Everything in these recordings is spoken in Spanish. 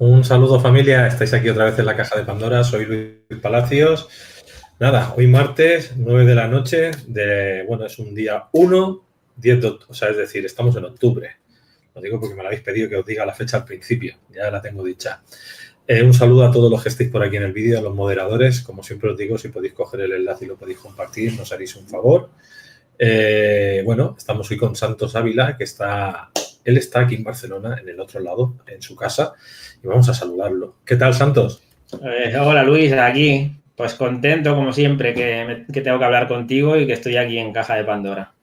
Un saludo familia, estáis aquí otra vez en la Caja de Pandora, soy Luis Palacios. Nada, hoy martes, 9 de la noche, es un día 1, 10 de octubre, o sea, es decir, estamos en octubre. Lo digo porque me lo habéis pedido que os diga la fecha al principio, ya la tengo dicha. Un saludo a todos los que estéis por aquí en el vídeo, a los moderadores. Como siempre os digo, si podéis coger el enlace y lo podéis compartir, nos haréis un favor. Estamos hoy con Santos Ávila, él está aquí en Barcelona, en el otro lado, en su casa, y vamos a saludarlo. ¿Qué tal, Santos? Hola Luis, aquí, pues contento como siempre que tengo que hablar contigo y que estoy aquí en Caja de Pandora,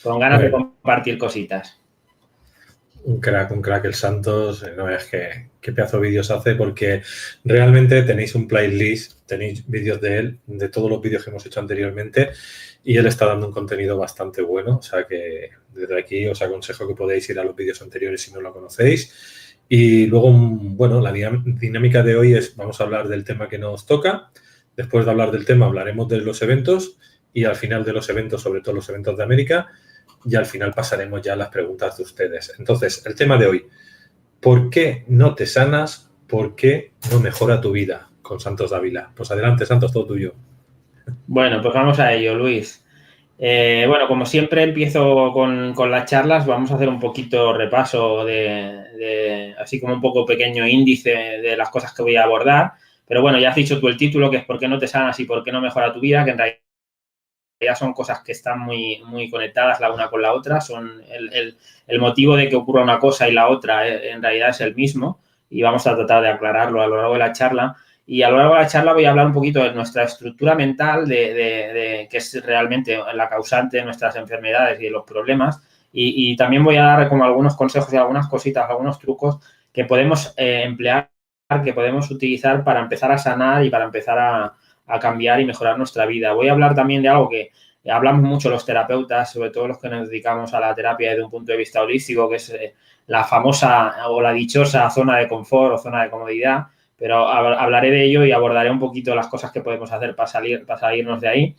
con ganas de compartir cositas. Un crack el Santos, no es que qué pedazo de vídeos hace, porque realmente tenéis un playlist, tenéis vídeos de él, de todos los vídeos que hemos hecho anteriormente, y él está dando un contenido bastante bueno, o sea que desde aquí os aconsejo que podéis ir a los vídeos anteriores si no lo conocéis. Y luego, bueno, la dinámica de hoy es, vamos a hablar del tema que nos toca, después de hablar del tema hablaremos de los eventos, y al final de los eventos, sobre todo los eventos de América, y al final pasaremos ya a las preguntas de ustedes. Entonces, el tema de hoy, ¿por qué no te sanas? ¿Por qué no mejora tu vida? Con Santos Ávila. Pues adelante, Santos, todo tuyo. Bueno, pues vamos a ello, Luis. Como siempre empiezo con las charlas, vamos a hacer un poquito repaso así como un poco pequeño índice de las cosas que voy a abordar. Pero bueno, ya has dicho tú el título, que es ¿por qué no te sanas y por qué no mejora tu vida? Que en realidad son cosas que están muy, muy conectadas la una con la otra, son el motivo de que ocurra una cosa y la otra en realidad es el mismo, y vamos a tratar de aclararlo a lo largo de la charla. Y a lo largo de la charla voy a hablar un poquito de nuestra estructura mental, que es realmente la causante de nuestras enfermedades y de los problemas, y también voy a dar como algunos consejos y algunas cositas, algunos trucos que podemos emplear, que podemos utilizar para empezar a sanar y para empezar a cambiar y mejorar nuestra vida. Voy a hablar también de algo que hablamos mucho los terapeutas, sobre todo los que nos dedicamos a la terapia desde un punto de vista holístico, que es la famosa o la dichosa zona de confort o zona de comodidad, pero hablaré de ello y abordaré un poquito las cosas que podemos hacer para salirnos de ahí.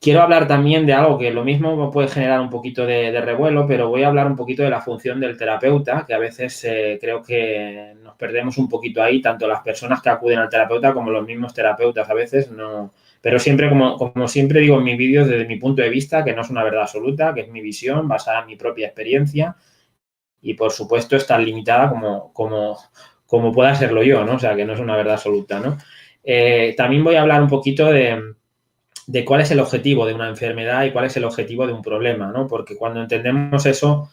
Quiero hablar también de algo que lo mismo puede generar un poquito de revuelo, pero voy a hablar un poquito de la función del terapeuta, que a veces creo que nos perdemos un poquito ahí, tanto las personas que acuden al terapeuta como los mismos terapeutas a veces no. Pero siempre, como siempre digo en mis vídeos, desde mi punto de vista, que no es una verdad absoluta, que es mi visión basada en mi propia experiencia y, por supuesto, es tan limitada como pueda serlo yo, ¿no? O sea, que no es una verdad absoluta, ¿no? También voy a hablar un poquito de cuál es el objetivo de una enfermedad y cuál es el objetivo de un problema, ¿no? Porque cuando entendemos eso,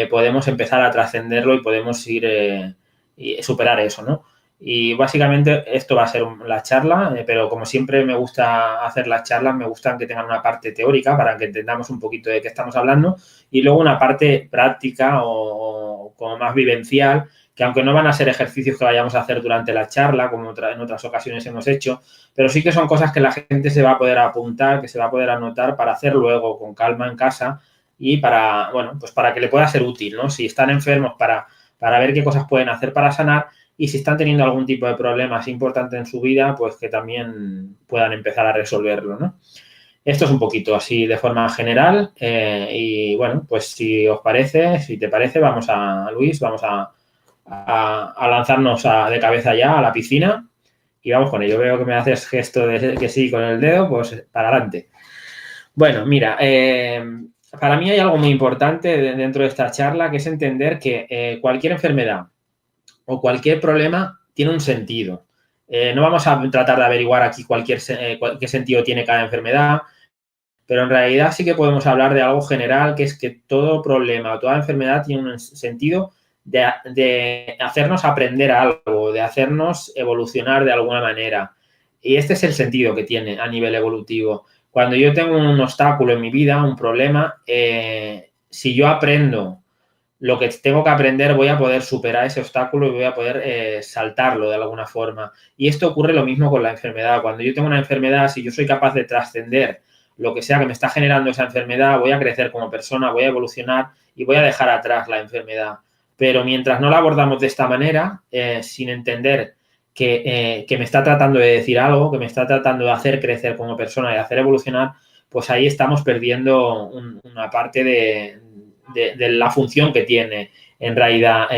podemos empezar a trascenderlo y podemos ir y superar eso, ¿no? Y básicamente esto va a ser la charla, pero como siempre me gusta hacer las charlas, me gustan que tengan una parte teórica para que entendamos un poquito de qué estamos hablando y luego una parte práctica o como más vivencial, que aunque no van a ser ejercicios que vayamos a hacer durante la charla, como en otras ocasiones hemos hecho, pero sí que son cosas que la gente se va a poder apuntar, que se va a poder anotar para hacer luego con calma en casa y para, bueno, pues para que le pueda ser útil, ¿no? Si están enfermos, para ver qué cosas pueden hacer para sanar, y si están teniendo algún tipo de problemas importante en su vida, pues que también puedan empezar a resolverlo, ¿no? Esto es un poquito así de forma general y bueno, pues si os parece, si te parece, Luis, vamos a lanzarnos de cabeza ya a la piscina. Y vamos con ello. Veo que me haces gesto de que sí con el dedo, pues para adelante. Bueno, mira, para mí hay algo muy importante dentro de esta charla, que es entender que cualquier enfermedad o cualquier problema tiene un sentido. No vamos a tratar de averiguar aquí qué sentido tiene cada enfermedad, pero en realidad sí que podemos hablar de algo general, que es que todo problema o toda enfermedad tiene un sentido de hacernos aprender algo, de hacernos evolucionar de alguna manera. Y este es el sentido que tiene a nivel evolutivo. Cuando yo tengo un obstáculo en mi vida, un problema, si yo aprendo lo que tengo que aprender, voy a poder superar ese obstáculo y voy a poder saltarlo de alguna forma. Y esto ocurre lo mismo con la enfermedad. Cuando yo tengo una enfermedad, si yo soy capaz de trascender lo que sea que me está generando esa enfermedad, voy a crecer como persona, voy a evolucionar y voy a dejar atrás la enfermedad. Pero mientras no la abordamos de esta manera, sin entender que me está tratando de decir algo, que me está tratando de hacer crecer como persona y hacer evolucionar, pues ahí estamos perdiendo una parte de la función que tiene en realidad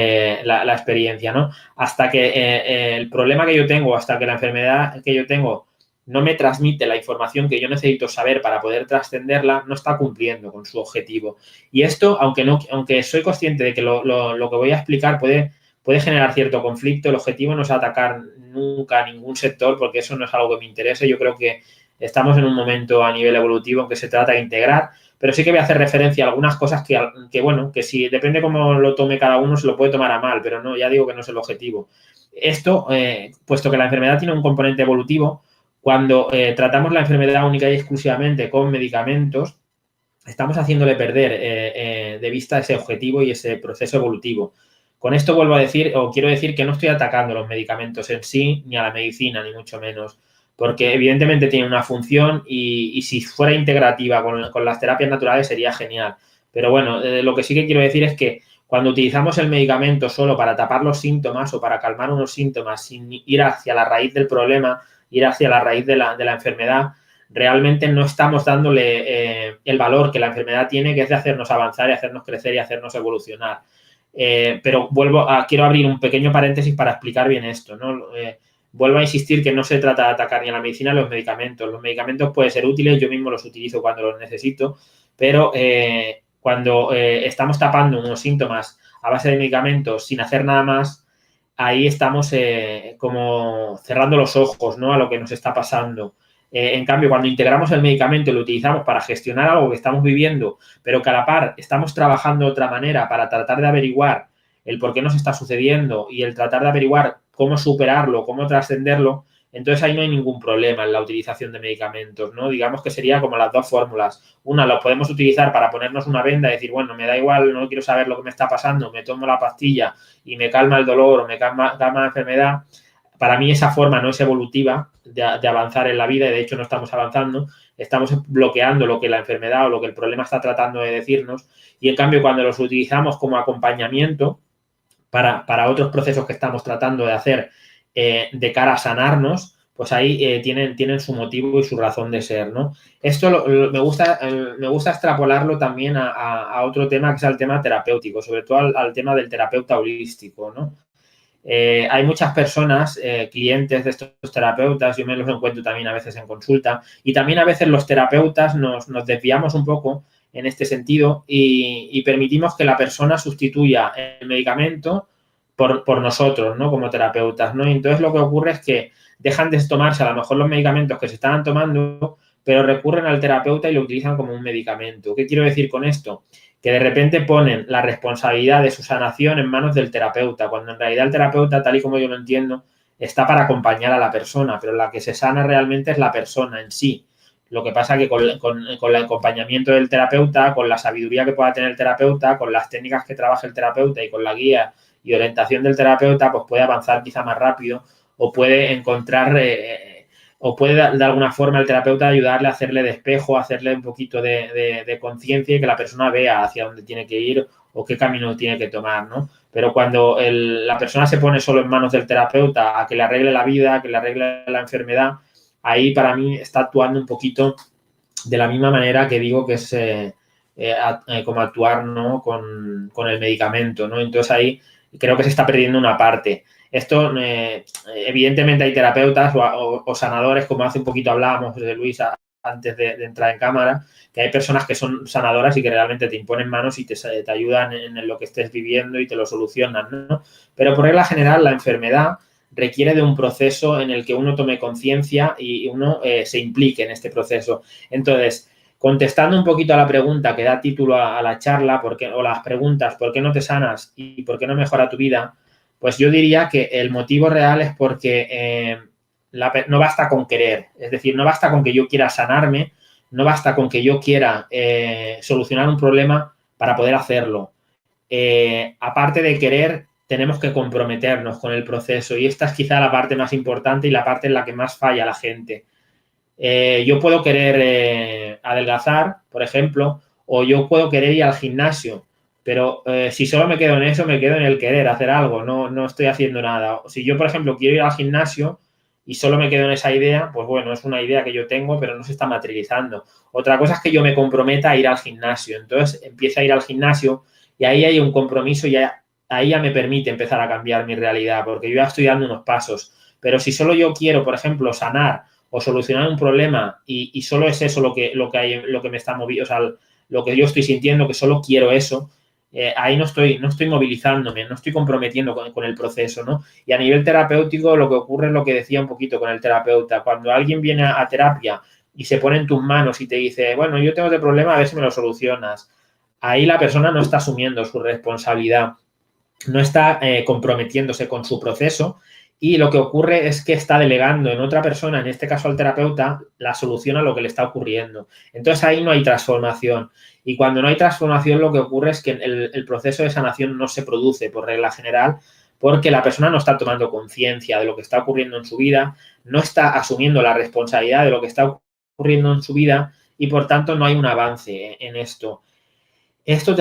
la experiencia, ¿no? Hasta que el problema que yo tengo, hasta que la enfermedad que yo tengo no me transmite la información que yo necesito saber para poder trascenderla, no está cumpliendo con su objetivo. Y esto, aunque soy consciente de que lo que voy a explicar puede generar cierto conflicto, el objetivo no es atacar nunca a ningún sector, porque eso no es algo que me interese. Yo creo que estamos en un momento a nivel evolutivo en que se trata de integrar, pero sí que voy a hacer referencia a algunas cosas que si depende cómo lo tome cada uno, se lo puede tomar a mal, pero no, ya digo que no es el objetivo. Esto, puesto que la enfermedad tiene un componente evolutivo, cuando tratamos la enfermedad única y exclusivamente con medicamentos, estamos haciéndole perder de vista ese objetivo y ese proceso evolutivo. Con esto vuelvo a decir, o quiero decir que no estoy atacando los medicamentos en sí, ni a la medicina, ni mucho menos, porque evidentemente tiene una función y si fuera integrativa con las terapias naturales sería genial. Pero bueno, lo que sí que quiero decir es que cuando utilizamos el medicamento solo para tapar los síntomas o para calmar unos síntomas sin ir hacia la raíz del problema, ir hacia la raíz de la enfermedad, realmente no estamos dándole el valor que la enfermedad tiene, que es de hacernos avanzar y hacernos crecer y hacernos evolucionar. Pero quiero abrir un pequeño paréntesis para explicar bien esto, ¿no? Vuelvo a insistir que no se trata de atacar ni a la medicina ni a los medicamentos. Los medicamentos pueden ser útiles, yo mismo los utilizo cuando los necesito, pero cuando estamos tapando unos síntomas a base de medicamentos sin hacer nada más, ahí estamos como cerrando los ojos, ¿no?, a lo que nos está pasando. En cambio, cuando integramos el medicamento y lo utilizamos para gestionar algo que estamos viviendo, pero que a la par estamos trabajando de otra manera para tratar de averiguar el por qué nos está sucediendo y el tratar de averiguar cómo superarlo, cómo trascenderlo, entonces ahí no hay ningún problema en la utilización de medicamentos, ¿no? Digamos que sería como las dos fórmulas. Una, lo podemos utilizar para ponernos una venda y decir, bueno, me da igual, no quiero saber lo que me está pasando, me tomo la pastilla y me calma el dolor o me calma la enfermedad. Para mí esa forma no es evolutiva de avanzar en la vida y de hecho no estamos avanzando, estamos bloqueando lo que la enfermedad o lo que el problema está tratando de decirnos y en cambio cuando los utilizamos como acompañamiento para otros procesos que estamos tratando de hacer de cara a sanarnos, pues ahí tienen su motivo y su razón de ser, ¿no? Esto me gusta extrapolarlo también a otro tema que es el tema terapéutico, sobre todo al tema del terapeuta holístico, ¿no? Hay muchas personas, clientes de estos terapeutas, yo me los encuentro también a veces en consulta y también a veces los terapeutas nos desviamos un poco en este sentido y permitimos que la persona sustituya el medicamento por nosotros, ¿no?, como terapeutas, ¿no? Y entonces lo que ocurre es que dejan de tomarse a lo mejor los medicamentos que se estaban tomando, pero recurren al terapeuta y lo utilizan como un medicamento. ¿Qué quiero decir con esto? Que de repente ponen la responsabilidad de su sanación en manos del terapeuta, cuando en realidad el terapeuta, tal y como yo lo entiendo, está para acompañar a la persona, pero la que se sana realmente es la persona en sí. Lo que pasa que con el acompañamiento del terapeuta, con la sabiduría que pueda tener el terapeuta, con las técnicas que trabaja el terapeuta y con la guía y orientación del terapeuta, pues puede avanzar quizá más rápido o puede encontrar o puede de alguna forma el terapeuta ayudarle a hacerle de espejo, a hacerle un poquito de conciencia y que la persona vea hacia dónde tiene que ir o qué camino tiene que tomar, ¿no? Pero cuando la persona se pone solo en manos del terapeuta a que le arregle la vida, a que le arregle la enfermedad, ahí para mí está actuando un poquito de la misma manera que digo que es como actuar, ¿no?, con el medicamento, ¿no? Entonces ahí creo que se está perdiendo una parte. Esto, evidentemente hay terapeutas o sanadores, como hace un poquito hablábamos de Luis antes de entrar en cámara, que hay personas que son sanadoras y que realmente te imponen manos y te ayudan en lo que estés viviendo y te lo solucionan, ¿no? Pero por regla general la enfermedad requiere de un proceso en el que uno tome conciencia y uno se implique en este proceso. Entonces, contestando un poquito a la pregunta que da título a la charla, o las preguntas, ¿por qué no te sanas y por qué no mejora tu vida? Pues yo diría que el motivo real es porque no basta con querer. Es decir, no basta con que yo quiera sanarme, no basta con que yo quiera solucionar un problema para poder hacerlo. Aparte de querer, tenemos que comprometernos con el proceso y esta es quizá la parte más importante y la parte en la que más falla la gente. Yo puedo querer adelgazar, por ejemplo, o yo puedo querer ir al gimnasio, pero si solo me quedo en eso, me quedo en el querer hacer algo, no estoy haciendo nada. Si yo, por ejemplo, quiero ir al gimnasio, y solo me quedo en esa idea, pues bueno, es una idea que yo tengo, pero no se está materializando. Otra cosa es que yo me comprometa a ir al gimnasio. Entonces, empiezo a ir al gimnasio y ahí hay un compromiso y ahí ya me permite empezar a cambiar mi realidad, porque yo ya estoy dando unos pasos. Pero si solo yo quiero, por ejemplo, sanar o solucionar un problema y solo es eso lo que me está moviendo, o sea, lo que yo estoy sintiendo, que solo quiero eso, ahí no estoy movilizándome, no estoy comprometiendo con el proceso, ¿no? Y a nivel terapéutico lo que ocurre es lo que decía un poquito con el terapeuta. Cuando alguien viene a terapia y se pone en tus manos y te dice, bueno, yo tengo este problema, a ver si me lo solucionas. Ahí la persona no está asumiendo su responsabilidad, no está comprometiéndose con su proceso y lo que ocurre es que está delegando en otra persona, en este caso al terapeuta, la solución a lo que le está ocurriendo. Entonces ahí no hay transformación. Y cuando no hay transformación lo que ocurre es que el proceso de sanación no se produce por regla general porque la persona no está tomando conciencia de lo que está ocurriendo en su vida, no está asumiendo la responsabilidad de lo que está ocurriendo en su vida y por tanto no hay un avance en esto. Esto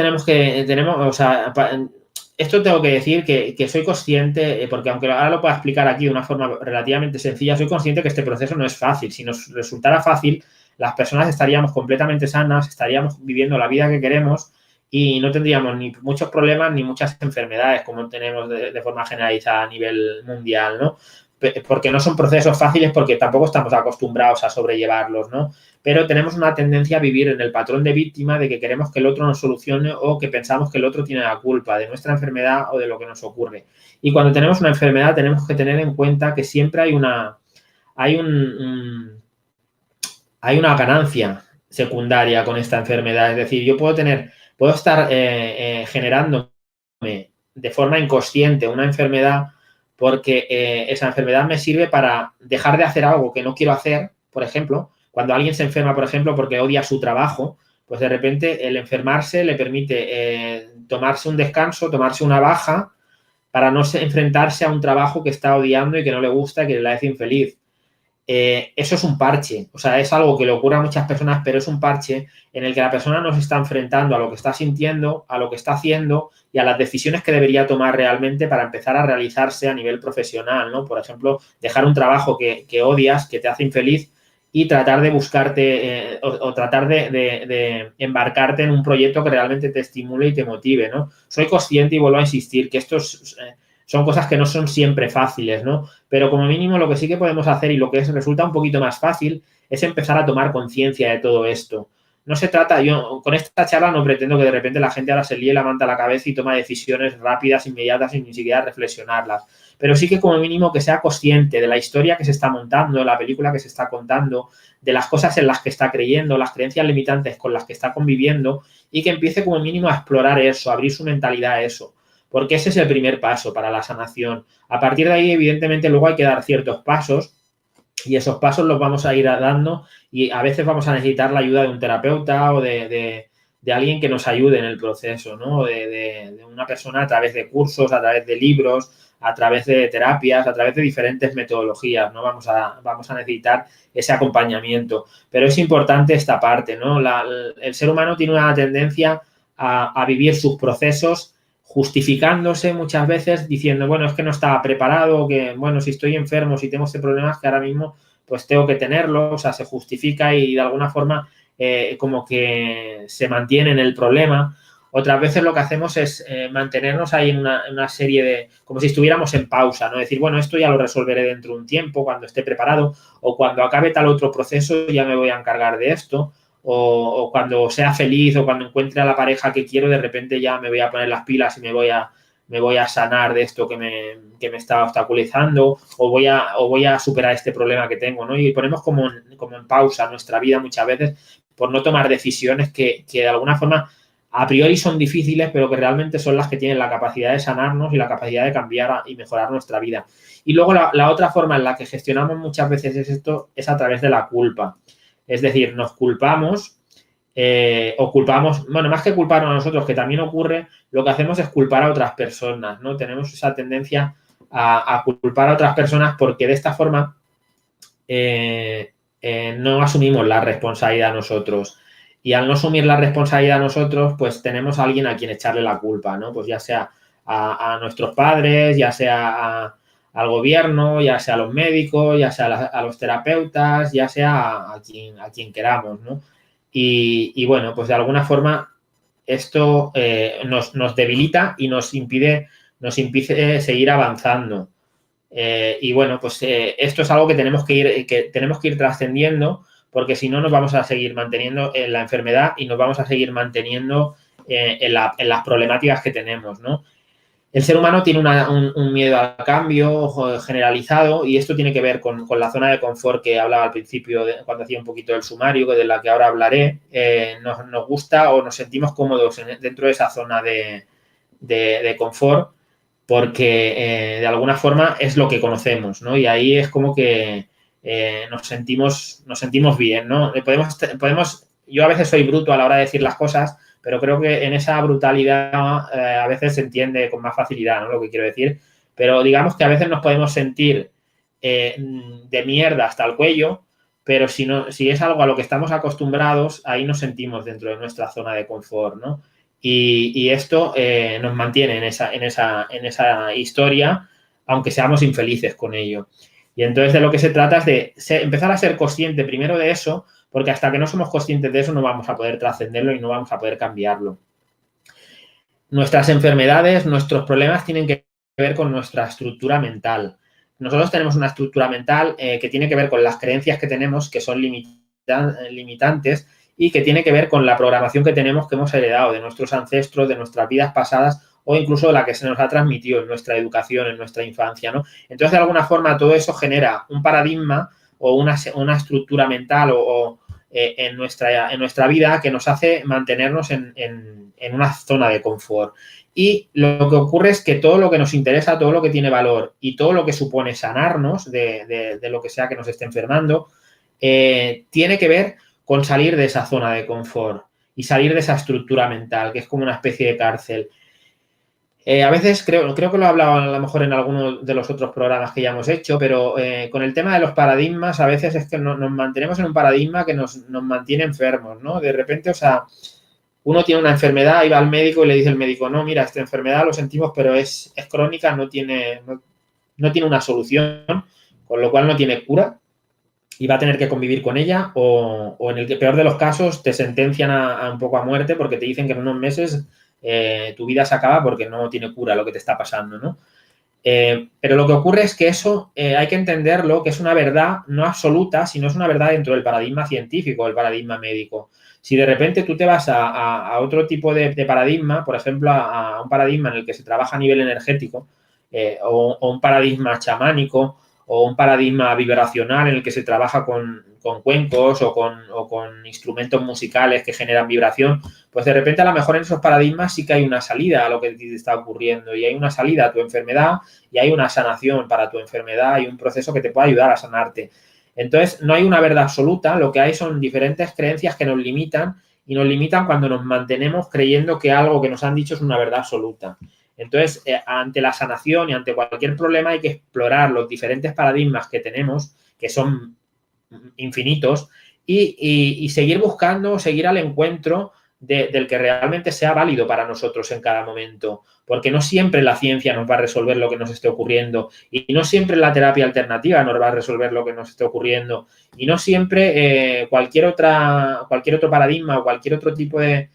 esto tengo que decir que soy consciente, porque aunque ahora lo pueda explicar aquí de una forma relativamente sencilla, soy consciente que este proceso no es fácil. Si nos resultara fácil, las personas estaríamos completamente sanas, estaríamos viviendo la vida que queremos y no tendríamos ni muchos problemas ni muchas enfermedades como tenemos de forma generalizada a nivel mundial, ¿no? Porque no son procesos fáciles porque tampoco estamos acostumbrados a sobrellevarlos, ¿no? Pero tenemos una tendencia a vivir en el patrón de víctima de que queremos que el otro nos solucione o que pensamos que el otro tiene la culpa de nuestra enfermedad o de lo que nos ocurre. Y cuando tenemos una enfermedad tenemos que tener en cuenta que siempre hay una ganancia secundaria con esta enfermedad. Es decir, yo puedo estar generándome de forma inconsciente una enfermedad porque esa enfermedad me sirve para dejar de hacer algo que no quiero hacer, por ejemplo. Cuando alguien se enferma, por ejemplo, porque odia su trabajo, pues de repente el enfermarse le permite tomarse un descanso, tomarse una baja para no enfrentarse a un trabajo que está odiando y que no le gusta y que le hace infeliz. Eso es un parche, o sea, es algo que le ocurre a muchas personas, pero es un parche en el que la persona no se está enfrentando a lo que está sintiendo, a lo que está haciendo y a las decisiones que debería tomar realmente para empezar a realizarse a nivel profesional, ¿no? Por ejemplo, dejar un trabajo que odias, que te hace infeliz y tratar de buscarte o tratar de embarcarte en un proyecto que realmente te estimule y te motive, ¿no? Soy consciente y vuelvo a insistir que estos son cosas que no son siempre fáciles, ¿no? Pero como mínimo lo que sí que podemos hacer y lo que resulta un poquito más fácil es empezar a tomar conciencia de todo esto. No se trata, yo con esta charla no pretendo que de repente la gente ahora se líe la manta a la cabeza y toma decisiones rápidas, inmediatas, sin ni siquiera reflexionarlas. Pero sí que como mínimo que sea consciente de la historia que se está montando, de la película que se está contando, de las cosas en las que está creyendo, las creencias limitantes con las que está conviviendo y que empiece como mínimo a explorar eso, a abrir su mentalidad a eso. Porque ese es el primer paso para la sanación. A partir de ahí, evidentemente, luego hay que dar ciertos pasos y esos pasos los vamos a ir dando y a veces vamos a necesitar la ayuda de un terapeuta o de alguien que nos ayude en el proceso, ¿no? De una persona a través de cursos, a través de libros, a través de terapias, a través de diferentes metodologías, ¿no? Vamos a necesitar ese acompañamiento. Pero es importante esta parte, ¿no? El ser humano tiene una tendencia a vivir sus procesos justificándose muchas veces diciendo, bueno, es que no estaba preparado, que, bueno, si estoy enfermo, si tengo este problema, es que ahora mismo pues tengo que tenerlo, o sea, se justifica y de alguna forma como que se mantiene en el problema. Otras veces lo que hacemos es mantenernos ahí en una serie de, como si estuviéramos en pausa, ¿no? Decir, bueno, esto ya lo resolveré dentro de un tiempo, cuando esté preparado, o cuando acabe tal otro proceso ya me voy a encargar de esto. O cuando sea feliz o cuando encuentre a la pareja que quiero, de repente ya me voy a poner las pilas y me voy a sanar de esto que me está obstaculizando o voy a superar este problema que tengo, ¿no? Y ponemos como en pausa nuestra vida muchas veces por no tomar decisiones que de alguna forma a priori son difíciles, pero que realmente son las que tienen la capacidad de sanarnos y la capacidad de cambiar y mejorar nuestra vida. Y luego la otra forma en la que gestionamos muchas veces es a través de la culpa. Es decir, nos culpamos o culpamos, bueno, más que culparnos a nosotros, que también ocurre, lo que hacemos es culpar a otras personas, ¿no? Tenemos esa tendencia a culpar a otras personas porque de esta forma no asumimos la responsabilidad nosotros. Y al no asumir la responsabilidad nosotros, pues tenemos a alguien a quien echarle la culpa, ¿no? Pues ya sea a nuestros padres, ya sea al gobierno, ya sea a los médicos, ya sea a los terapeutas, ya sea a quien queramos, ¿no? Y bueno, pues de alguna forma esto nos debilita y nos impide seguir avanzando. Y bueno, pues esto es algo que tenemos que ir trascendiendo, porque si no nos vamos a seguir manteniendo en la enfermedad y nos vamos a seguir manteniendo en las problemáticas que tenemos, ¿no? El ser humano tiene un miedo al cambio generalizado y esto tiene que ver con la zona de confort que hablaba al principio cuando hacía un poquito del sumario, de la que ahora hablaré. Nos gusta o nos sentimos cómodos dentro de esa zona de confort porque de alguna forma es lo que conocemos, ¿no? Y ahí es como que nos sentimos bien, ¿no? Yo a veces soy bruto a la hora de decir las cosas, pero creo que en esa brutalidad a veces se entiende con más facilidad, ¿no? Lo que quiero decir. Pero digamos que a veces nos podemos sentir de mierda hasta el cuello, pero si es algo a lo que estamos acostumbrados, ahí nos sentimos dentro de nuestra zona de confort, ¿no? Y esto nos mantiene en esa historia, aunque seamos infelices con ello. Y entonces de lo que se trata es de empezar a ser consciente primero de eso, porque hasta que no somos conscientes de eso no vamos a poder trascenderlo y no vamos a poder cambiarlo. Nuestras enfermedades, nuestros problemas tienen que ver con nuestra estructura mental. Nosotros tenemos una estructura mental que tiene que ver con las creencias que tenemos, que son limitantes, y que tiene que ver con la programación que tenemos, que hemos heredado de nuestros ancestros, de nuestras vidas pasadas o incluso la que se nos ha transmitido en nuestra educación, en nuestra infancia, ¿no? Entonces, de alguna forma, todo eso genera un paradigma o una estructura mental en nuestra vida que nos hace mantenernos en una zona de confort. Y lo que ocurre es que todo lo que nos interesa, todo lo que tiene valor y todo lo que supone sanarnos de lo que sea que nos esté enfermando, tiene que ver con salir de esa zona de confort y salir de esa estructura mental, que es como una especie de cárcel. A veces creo que lo he hablado a lo mejor en alguno de los otros programas que ya hemos hecho, pero con el tema de los paradigmas, a veces es que nos mantenemos en un paradigma que nos mantiene enfermos, ¿no? De repente, o sea, uno tiene una enfermedad y va al médico y le dice el médico, no, mira, esta enfermedad lo sentimos, pero es crónica, no tiene una solución, con lo cual no tiene cura y va a tener que convivir con ella o en el que peor de los casos te sentencian a un poco a muerte porque te dicen que en unos meses tu vida se acaba porque no tiene cura lo que te está pasando, ¿no? Pero lo que ocurre es que eso hay que entenderlo, que es una verdad no absoluta, sino es una verdad dentro del paradigma científico, el paradigma médico. Si de repente tú te vas a otro tipo de paradigma, por ejemplo, a un paradigma en el que se trabaja a nivel energético o un paradigma chamánico o un paradigma vibracional en el que se trabaja con cuencos o con instrumentos musicales que generan vibración, pues de repente a lo mejor en esos paradigmas sí que hay una salida a lo que te está ocurriendo y hay una salida a tu enfermedad y hay una sanación para tu enfermedad y un proceso que te puede ayudar a sanarte. Entonces, no hay una verdad absoluta, lo que hay son diferentes creencias que nos limitan y nos limitan cuando nos mantenemos creyendo que algo que nos han dicho es una verdad absoluta. Entonces, ante la sanación y ante cualquier problema hay que explorar los diferentes paradigmas que tenemos, que son infinitos, y seguir buscando, seguir al encuentro del que realmente sea válido para nosotros en cada momento, porque no siempre la ciencia nos va a resolver lo que nos esté ocurriendo y no siempre la terapia alternativa nos va a resolver lo que nos esté ocurriendo y no siempre cualquier otro paradigma o cualquier otro tipo de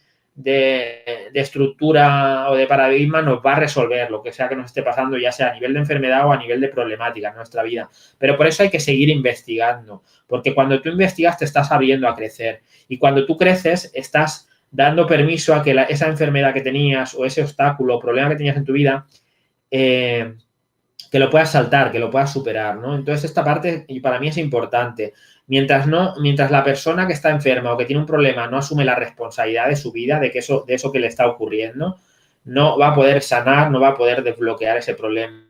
estructura o de paradigma nos va a resolver lo que sea que nos esté pasando, ya sea a nivel de enfermedad o a nivel de problemática en nuestra vida. Pero por eso hay que seguir investigando, porque cuando tú investigas te estás abriendo a crecer y cuando tú creces estás dando permiso a que esa enfermedad que tenías o ese obstáculo o problema que tenías en tu vida que lo puedas saltar, que lo puedas superar, ¿no? Entonces, esta parte para mí es importante. Mientras la persona que está enferma o que tiene un problema no asume la responsabilidad de su vida, de eso que le está ocurriendo, no va a poder sanar, no va a poder desbloquear ese problema.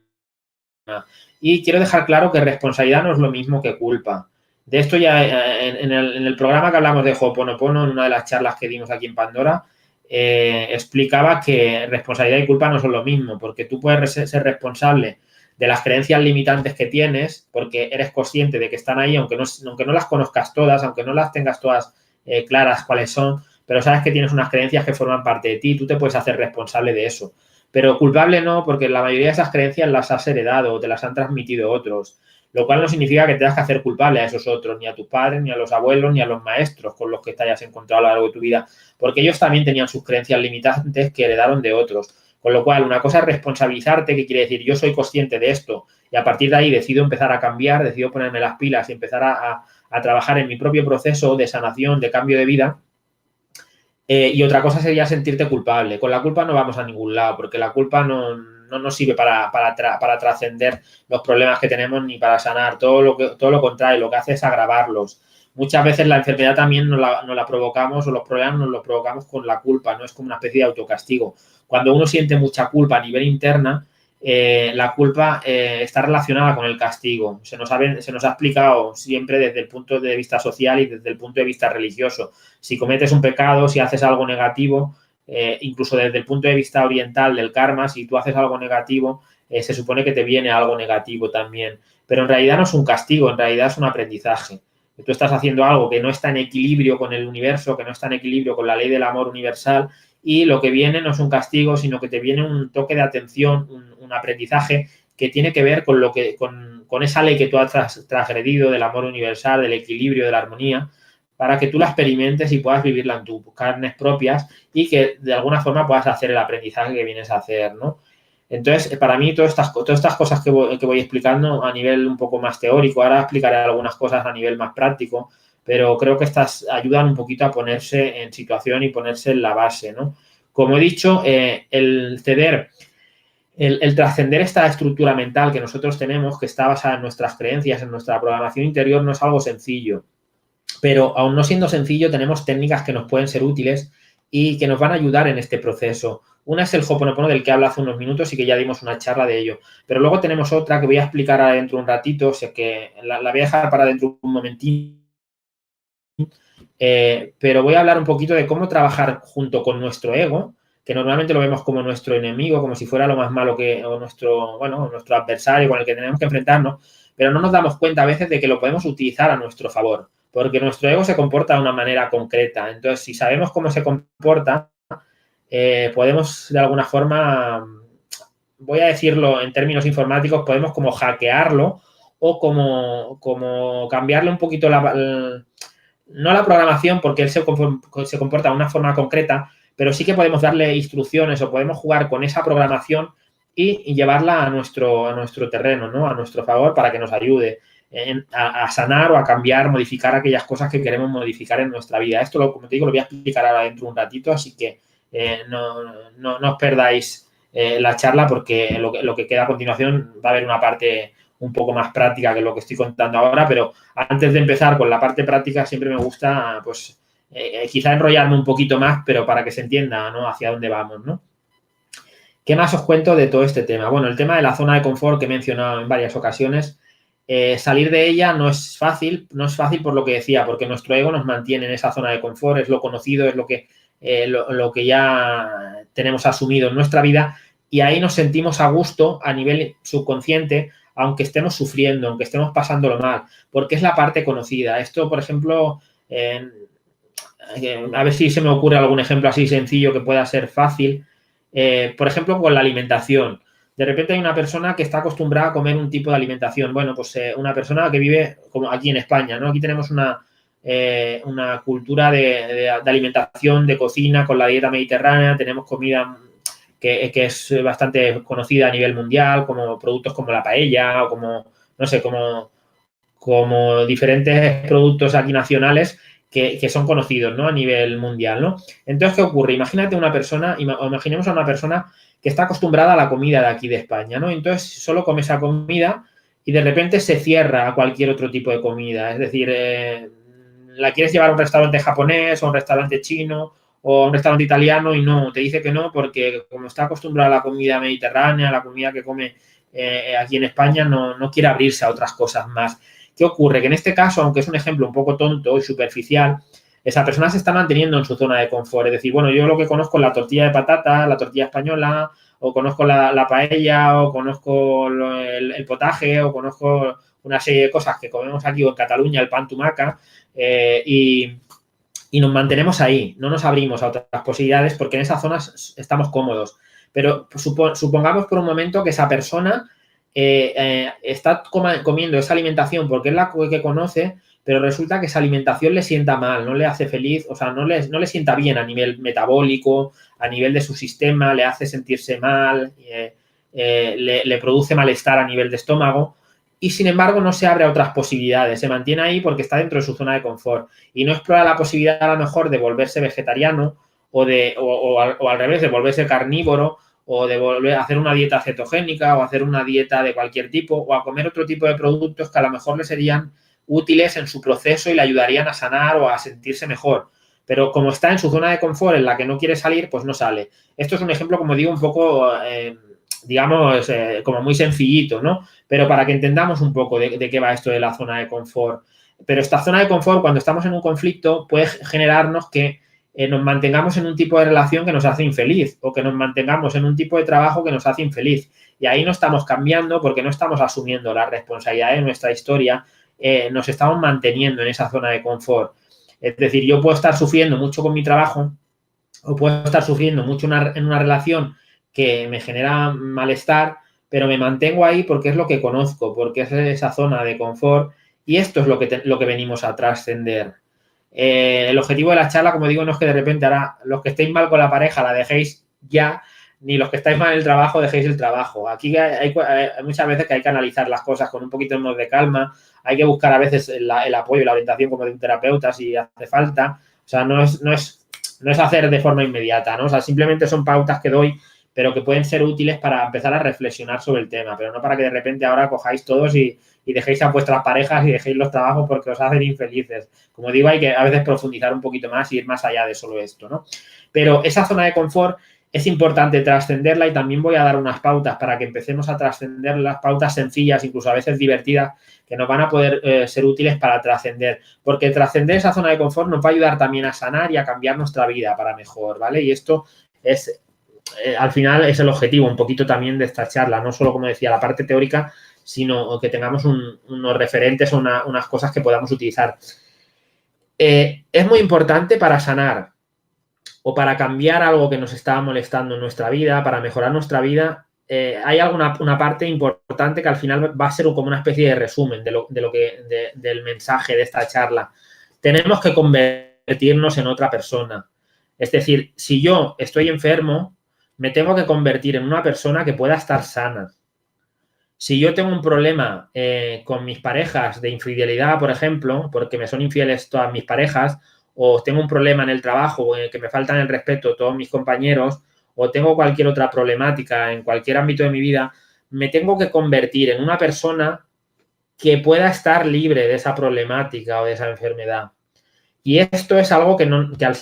Y quiero dejar claro que responsabilidad no es lo mismo que culpa. De esto ya en el programa que hablamos de Ho'oponopono, en una de las charlas que dimos aquí en Pandora, explicaba que responsabilidad y culpa no son lo mismo, porque tú puedes ser responsable de las creencias limitantes que tienes, porque eres consciente de que están ahí, aunque no las conozcas todas, aunque no las tengas todas claras cuáles son, pero sabes que tienes unas creencias que forman parte de ti, tú te puedes hacer responsable de eso. Pero culpable no, porque la mayoría de esas creencias las has heredado o te las han transmitido otros, lo cual no significa que tengas que hacer culpable a esos otros, ni a tus padres, ni a los abuelos, ni a los maestros con los que te hayas encontrado a lo largo de tu vida, porque ellos también tenían sus creencias limitantes que heredaron de otros. Con lo cual, una cosa es responsabilizarte, que quiere decir, yo soy consciente de esto y a partir de ahí decido empezar a cambiar, decido ponerme las pilas y empezar a trabajar en mi propio proceso de sanación, de cambio de vida. Y otra cosa sería sentirte culpable. Con la culpa no vamos a ningún lado, porque la culpa no nos sirve para trascender los problemas que tenemos ni para sanar. Todo lo contrario, lo que hace es agravarlos. Muchas veces la enfermedad también nos la provocamos, o los problemas nos los provocamos con la culpa, no es como una especie de autocastigo. Cuando uno siente mucha culpa a nivel interna, la culpa está relacionada con el castigo. Se nos ha explicado siempre desde el punto de vista social y desde el punto de vista religioso. Si cometes un pecado, si haces algo negativo, incluso desde el punto de vista oriental del karma, si tú haces algo negativo, se supone que te viene algo negativo también. Pero en realidad no es un castigo, en realidad es un aprendizaje. Tú estás haciendo algo que no está en equilibrio con el universo, que no está en equilibrio con la ley del amor universal, y lo que viene no es un castigo, sino que te viene un toque de atención, un aprendizaje que tiene que ver con esa ley que tú has transgredido del amor universal, del equilibrio, de la armonía, para que tú la experimentes y puedas vivirla en tus carnes propias y que de alguna forma puedas hacer el aprendizaje que vienes a hacer, ¿no? Entonces, para mí, todas estas cosas que voy explicando a nivel un poco más teórico, ahora explicaré algunas cosas a nivel más práctico, pero creo que estas ayudan un poquito a ponerse en situación y ponerse en la base, ¿no? Como he dicho, el trascender esta estructura mental que nosotros tenemos, que está basada en nuestras creencias, en nuestra programación interior, no es algo sencillo. Pero aún no siendo sencillo, tenemos técnicas que nos pueden ser útiles y que nos van a ayudar en este proceso. Una es el Ho'oponopono, del que habla hace unos minutos y que ya dimos una charla de ello. Pero luego tenemos otra que voy a explicar dentro de un ratito, o sea que la voy a dejar para dentro de un momentito. Pero voy a hablar un poquito de cómo trabajar junto con nuestro ego, que normalmente lo vemos como nuestro enemigo, como si fuera lo más malo o nuestro adversario con el que tenemos que enfrentarnos, pero no nos damos cuenta a veces de que lo podemos utilizar a nuestro favor, porque nuestro ego se comporta de una manera concreta. Entonces, si sabemos cómo se comporta, podemos de alguna forma, voy a decirlo en términos informáticos, podemos como hackearlo o como cambiarle un poquito no la programación, porque él se comporta de una forma concreta, pero sí que podemos darle instrucciones o podemos jugar con esa programación y llevarla a nuestro terreno, ¿no? A nuestro favor, para que nos ayude a sanar o a cambiar, modificar aquellas cosas que queremos modificar en nuestra vida. Esto, como te digo, lo voy a explicar ahora dentro de un ratito, así que no os perdáis la charla, porque lo que queda a continuación va a haber una parte un poco más práctica que lo que estoy contando ahora, pero antes de empezar con la parte práctica siempre me gusta, pues, quizá enrollarme un poquito más, pero para que se entienda, ¿no?, hacia dónde vamos, ¿no? ¿Qué más os cuento de todo este tema? Bueno, el tema de la zona de confort que he mencionado en varias ocasiones, salir de ella no es fácil por lo que decía, porque nuestro ego nos mantiene en esa zona de confort, es lo conocido, es lo que ya tenemos asumido en nuestra vida, y ahí nos sentimos a gusto a nivel subconsciente, aunque estemos sufriendo, aunque estemos pasándolo mal, porque es la parte conocida. Esto, por ejemplo, a ver si se me ocurre algún ejemplo así sencillo que pueda ser fácil. Por ejemplo, con la alimentación. De repente hay una persona que está acostumbrada a comer un tipo de alimentación. Bueno, pues una persona que vive como aquí en España, ¿no? Aquí tenemos una cultura de alimentación, de cocina con la dieta mediterránea. Tenemos comida que es bastante conocida a nivel mundial, como productos como la paella o como, no sé, como diferentes productos aquí nacionales que son conocidos, ¿no?, a nivel mundial, ¿no? Entonces, ¿qué ocurre? Imaginemos a una persona que está acostumbrada a la comida de aquí de España, ¿no? Entonces, solo come esa comida y de repente se cierra a cualquier otro tipo de comida. Es decir, la quieres llevar a un restaurante japonés o a un restaurante chino o a un restaurante italiano y no, te dice que no, porque como está acostumbrada a la comida mediterránea, a la comida que come aquí en España, no quiere abrirse a otras cosas más. ¿Qué ocurre? Que en este caso, aunque es un ejemplo un poco tonto y superficial, esa persona se está manteniendo en su zona de confort. Es decir, bueno, yo lo que conozco es la tortilla de patata, la tortilla española, o conozco la paella, o conozco el potaje, o conozco una serie de cosas que comemos aquí o en Cataluña, el pan tumaca, y nos mantenemos ahí. No nos abrimos a otras posibilidades porque en esas zonas estamos cómodos. Pero supongamos por un momento que esa persona está comiendo esa alimentación porque es la que conoce, pero resulta que esa alimentación le sienta mal, no le hace feliz, o sea, no le sienta bien a nivel metabólico, a nivel de su sistema, le hace sentirse mal, le produce malestar a nivel de estómago y, sin embargo, no se abre a otras posibilidades, se mantiene ahí porque está dentro de su zona de confort y no explora la posibilidad a lo mejor de volverse vegetariano o al revés, de volverse carnívoro o de volver a hacer una dieta cetogénica o hacer una dieta de cualquier tipo o a comer otro tipo de productos que a lo mejor le serían útiles en su proceso y le ayudarían a sanar o a sentirse mejor. Pero como está en su zona de confort en la que no quiere salir, pues no sale. Esto es un ejemplo, como digo, un poco, digamos, como muy sencillito, ¿no? Pero para que entendamos un poco de qué va esto de la zona de confort. Pero esta zona de confort, cuando estamos en un conflicto, puede generarnos que nos mantengamos en un tipo de relación que nos hace infeliz o que nos mantengamos en un tipo de trabajo que nos hace infeliz. Y ahí no estamos cambiando porque no estamos asumiendo la responsabilidad de nuestra historia, nos estamos manteniendo en esa zona de confort. Es decir, yo puedo estar sufriendo mucho con mi trabajo o puedo estar sufriendo mucho en una relación que me genera malestar, pero me mantengo ahí porque es lo que conozco, porque es esa zona de confort y esto es lo que venimos a trascender. El objetivo de la charla, como digo, no es que de repente ahora los que estéis mal con la pareja la dejéis ya, ni los que estáis mal en el trabajo dejéis el trabajo. Aquí hay muchas veces que hay que analizar las cosas con un poquito más de calma, hay que buscar a veces el apoyo y la orientación como de un terapeuta si hace falta. O sea, no es hacer de forma inmediata, ¿no? O sea, simplemente son pautas que doy, pero que pueden ser útiles para empezar a reflexionar sobre el tema, pero no para que de repente ahora cojáis todos y dejéis a vuestras parejas y dejéis los trabajos porque os hacen infelices. Como digo, hay que a veces profundizar un poquito más y ir más allá de solo esto, ¿no? Pero esa zona de confort es importante trascenderla y también voy a dar unas pautas para que empecemos a trascender las pautas sencillas, incluso a veces divertidas, que nos van a poder ser útiles para trascender. Porque trascender esa zona de confort nos va a ayudar también a sanar y a cambiar nuestra vida para mejor, ¿vale? Y esto es, al final, es el objetivo un poquito también de esta charla, no solo, como decía, la parte teórica, sino que tengamos unos referentes o unas cosas que podamos utilizar. Es muy importante para sanar o para cambiar algo que nos está molestando en nuestra vida, para mejorar nuestra vida, hay una parte importante que al final va a ser como una especie de resumen del mensaje de esta charla. Tenemos que convertirnos en otra persona. Es decir, si yo estoy enfermo, me tengo que convertir en una persona que pueda estar sana. Si yo tengo un problema con mis parejas de infidelidad, por ejemplo, porque me son infieles todas mis parejas, o tengo un problema en el trabajo en el que me faltan el respeto todos mis compañeros, o tengo cualquier otra problemática en cualquier ámbito de mi vida, me tengo que convertir en una persona que pueda estar libre de esa problemática o de esa enfermedad. Y esto es algo que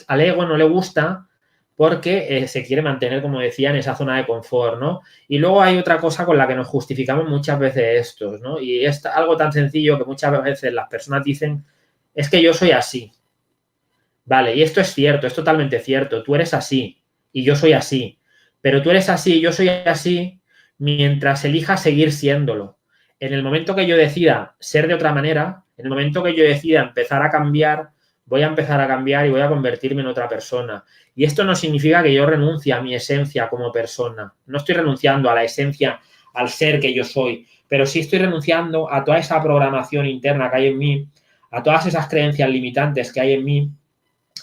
al ego no le gusta porque se quiere mantener, como decía, en esa zona de confort, ¿no? Y luego hay otra cosa con la que nos justificamos muchas veces estos, ¿no? Y es algo tan sencillo que muchas veces las personas dicen, es que yo soy así. Vale, y esto es cierto, es totalmente cierto. Tú eres así y yo soy así. Pero tú eres así y yo soy así mientras elijas seguir siéndolo. En el momento que yo decida ser de otra manera, en el momento que yo decida empezar a cambiar, voy a empezar a cambiar y voy a convertirme en otra persona. Y esto no significa que yo renuncie a mi esencia como persona. No estoy renunciando a la esencia, al ser que yo soy, pero sí estoy renunciando a toda esa programación interna que hay en mí, a todas esas creencias limitantes que hay en mí,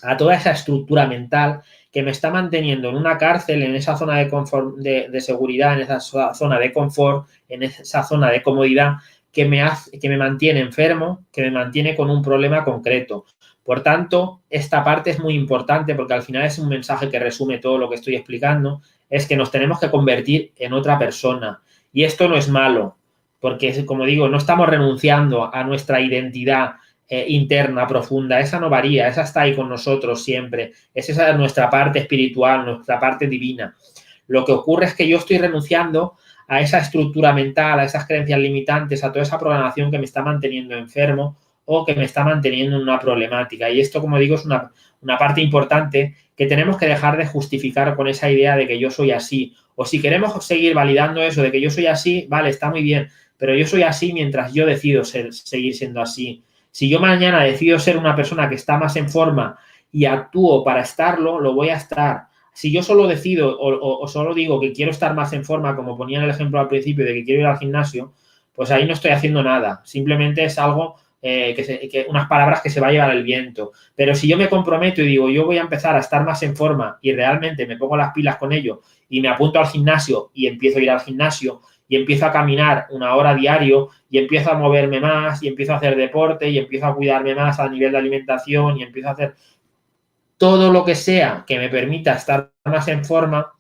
a toda esa estructura mental que me está manteniendo en una cárcel, en esa zona de confort, de seguridad, en esa zona de confort, en esa zona de comodidad que me mantiene enfermo, que me mantiene con un problema concreto. Por tanto, esta parte es muy importante porque al final es un mensaje que resume todo lo que estoy explicando, es que nos tenemos que convertir en otra persona. Y esto no es malo, porque, como digo, no estamos renunciando a nuestra identidad interna, profunda, esa no varía, esa está ahí con nosotros siempre, esa es nuestra parte espiritual, nuestra parte divina. Lo que ocurre es que yo estoy renunciando a esa estructura mental, a esas creencias limitantes, a toda esa programación que me está manteniendo enfermo o que me está manteniendo en una problemática. Y esto, como digo, es una parte importante que tenemos que dejar de justificar con esa idea de que yo soy así. O si queremos seguir validando eso de que yo soy así, vale, está muy bien, pero yo soy así mientras yo decido seguir siendo así. Si yo mañana decido ser una persona que está más en forma y actúo para estarlo, lo voy a estar. si yo solo decido o solo digo que quiero estar más en forma, como ponía en el ejemplo al principio de que quiero ir al gimnasio, pues ahí no estoy haciendo nada. Simplemente es algo, unas palabras que se va a llevar el viento. Pero si yo me comprometo y digo, yo voy a empezar a estar más en forma y realmente me pongo las pilas con ello y me apunto al gimnasio y empiezo a ir al gimnasio y empiezo a caminar 1 hora diario y empiezo a moverme más y empiezo a hacer deporte y empiezo a cuidarme más a nivel de alimentación y empiezo a hacer todo lo que sea que me permita estar más en forma,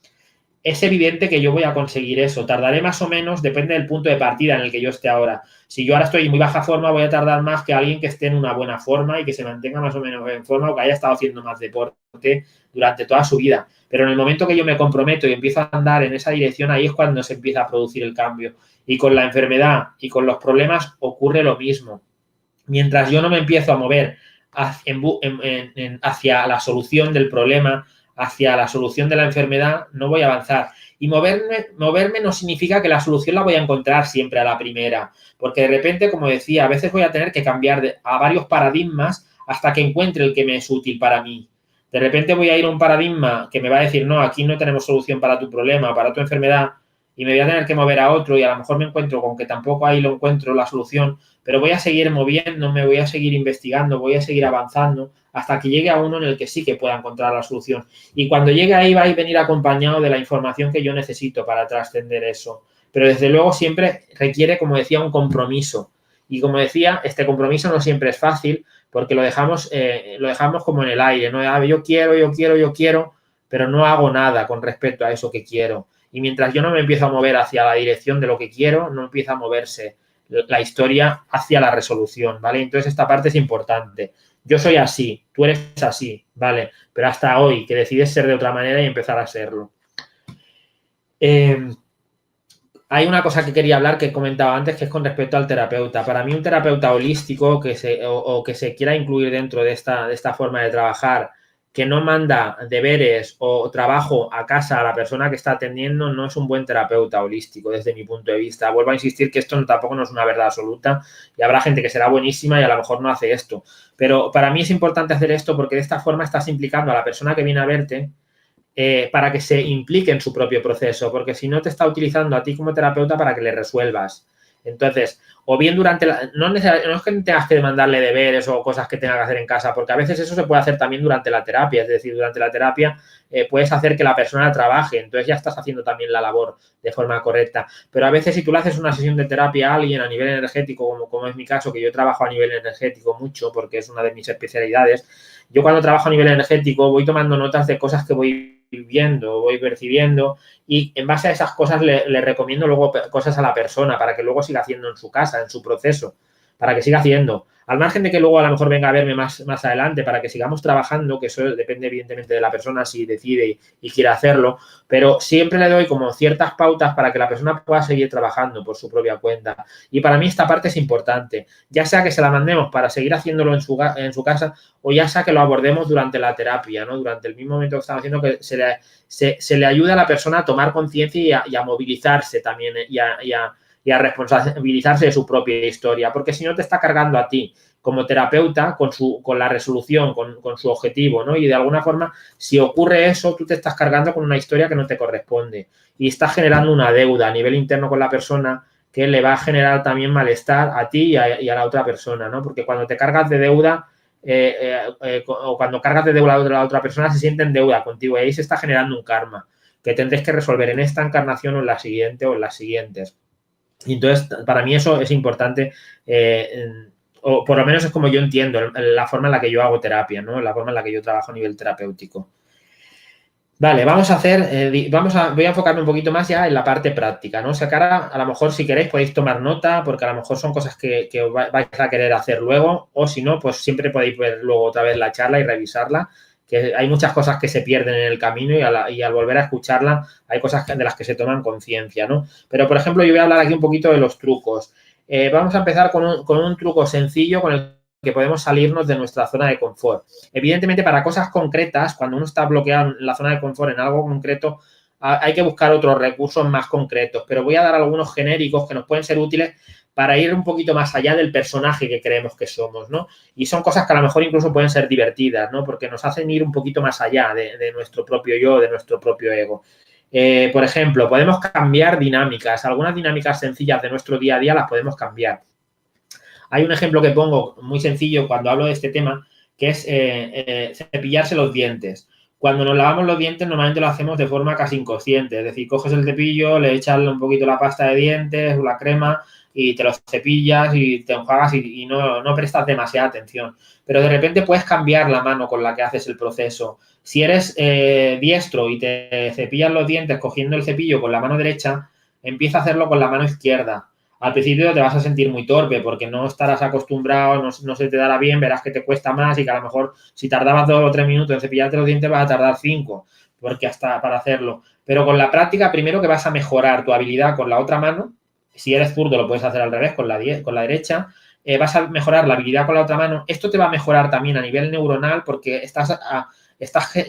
es evidente que yo voy a conseguir eso. Tardaré más o menos, depende del punto de partida en el que yo esté ahora. Si yo ahora estoy en muy baja forma, voy a tardar más que alguien que esté en una buena forma y que se mantenga más o menos en forma o que haya estado haciendo más deporte durante toda su vida. Pero en el momento que yo me comprometo y empiezo a andar en esa dirección, ahí es cuando se empieza a producir el cambio. Y con la enfermedad y con los problemas ocurre lo mismo. Mientras yo no me empiezo a mover hacia la solución del problema, hacia la solución de la enfermedad, no voy a avanzar. Y moverme no significa que la solución la voy a encontrar siempre a la primera, porque de repente, como decía, a veces voy a tener que cambiar a varios paradigmas hasta que encuentre el que me es útil para mí. De repente voy a ir a un paradigma que me va a decir, no, aquí no tenemos solución para tu problema, para tu enfermedad, y me voy a tener que mover a otro y a lo mejor me encuentro con que tampoco ahí lo encuentro la solución, pero voy a seguir moviéndome, voy a seguir investigando, voy a seguir avanzando hasta que llegue a uno en el que sí que pueda encontrar la solución. Y cuando llegue ahí va a venir acompañado de la información que yo necesito para trascender eso. Pero desde luego siempre requiere, como decía, un compromiso. Y como decía, este compromiso no siempre es fácil porque lo dejamos como en el aire, ¿no? Yo quiero, pero no hago nada con respecto a eso que quiero. Y mientras yo no me empiezo a mover hacia la dirección de lo que quiero, no empieza a moverse la historia hacia la resolución, ¿vale? Entonces, esta parte es importante. Yo soy así, tú eres así, ¿vale? Pero hasta hoy, que decides ser de otra manera y empezar a serlo. Hay una cosa que quería hablar que he comentado antes, que es con respecto al terapeuta. Para mí, un terapeuta holístico que se quiera incluir dentro de esta forma de trabajar, que no manda deberes o trabajo a casa a la persona que está atendiendo, no es un buen terapeuta holístico desde mi punto de vista. Vuelvo a insistir que esto tampoco no es una verdad absoluta y habrá gente que será buenísima y a lo mejor no hace esto. Pero para mí es importante hacer esto porque de esta forma estás implicando a la persona que viene a verte para que se implique en su propio proceso, porque si no te está utilizando a ti como terapeuta para que le resuelvas. Entonces, o bien durante no es que tengas que mandarle deberes o cosas que tenga que hacer en casa, porque a veces eso se puede hacer también durante la terapia, es decir, durante la terapia puedes hacer que la persona trabaje, entonces ya estás haciendo también la labor de forma correcta, pero a veces si tú le haces una sesión de terapia a alguien a nivel energético, como es mi caso, que yo trabajo a nivel energético mucho, porque es una de mis especialidades, yo cuando trabajo a nivel energético voy tomando notas de cosas que voy viendo, voy percibiendo y en base a esas cosas le recomiendo luego cosas a la persona para que luego siga haciendo en su casa, en su proceso, para que siga haciendo. Al margen de que luego a lo mejor venga a verme más adelante para que sigamos trabajando, que eso depende evidentemente de la persona si decide y quiere hacerlo, pero siempre le doy como ciertas pautas para que la persona pueda seguir trabajando por su propia cuenta. Y para mí esta parte es importante, ya sea que se la mandemos para seguir haciéndolo en su casa o ya sea que lo abordemos durante la terapia, ¿no? Durante el mismo momento que estamos haciendo, que se le ayuda a la persona a tomar conciencia y a movilizarse también y a responsabilizarse de su propia historia, porque si no te está cargando a ti como terapeuta con la resolución, con su objetivo, ¿no? Y de alguna forma, si ocurre eso, tú te estás cargando con una historia que no te corresponde y estás generando una deuda a nivel interno con la persona que le va a generar también malestar a ti y a la otra persona, ¿no? Porque cuando te cargas de deuda o cuando cargas de deuda a la otra persona se siente en deuda contigo y ahí se está generando un karma que tendréis que resolver en esta encarnación o en la siguiente o en las siguientes. Y entonces, para mí eso es importante, o por lo menos es como yo entiendo la forma en la que yo hago terapia, ¿no? La forma en la que yo trabajo a nivel terapéutico. Vale, vamos a hacer, voy a enfocarme un poquito más ya en la parte práctica, ¿no? O sea, que ahora, a lo mejor si queréis podéis tomar nota, porque a lo mejor son cosas que vais a querer hacer luego, o si no, pues siempre podéis ver luego otra vez la charla y revisarla, que hay muchas cosas que se pierden en el camino y al volver a escucharla hay cosas de las que se toman conciencia, ¿no? Pero, por ejemplo, yo voy a hablar aquí un poquito de los trucos. Vamos a empezar con un truco sencillo con el que podemos salirnos de nuestra zona de confort. Evidentemente, para cosas concretas, cuando uno está bloqueado en la zona de confort en algo concreto, hay que buscar otros recursos más concretos, pero voy a dar algunos genéricos que nos pueden ser útiles para ir un poquito más allá del personaje que creemos que somos, ¿no? Y son cosas que a lo mejor incluso pueden ser divertidas, ¿no? Porque nos hacen ir un poquito más allá de nuestro propio yo, de nuestro propio ego. Por ejemplo, podemos cambiar dinámicas. Algunas dinámicas sencillas de nuestro día a día las podemos cambiar. Hay un ejemplo que pongo muy sencillo cuando hablo de este tema, que es cepillarse los dientes. Cuando nos lavamos los dientes, normalmente lo hacemos de forma casi inconsciente. Es decir, coges el cepillo, le echas un poquito la pasta de dientes o la crema y te los cepillas y te enjuagas y no prestas demasiada atención. Pero de repente puedes cambiar la mano con la que haces el proceso. Si eres diestro y te cepillas los dientes cogiendo el cepillo con la mano derecha, empieza a hacerlo con la mano izquierda. Al principio te vas a sentir muy torpe porque no estarás acostumbrado, no se te dará bien, verás que te cuesta más y que a lo mejor si tardabas 2 o 3 minutos en cepillarte los dientes vas a tardar 5 porque hasta para hacerlo. Pero con la práctica, primero que vas a mejorar tu habilidad con la otra mano. Si eres zurdo lo puedes hacer al revés, con la derecha. Vas a mejorar la habilidad con la otra mano. Esto te va a mejorar también a nivel neuronal porque estás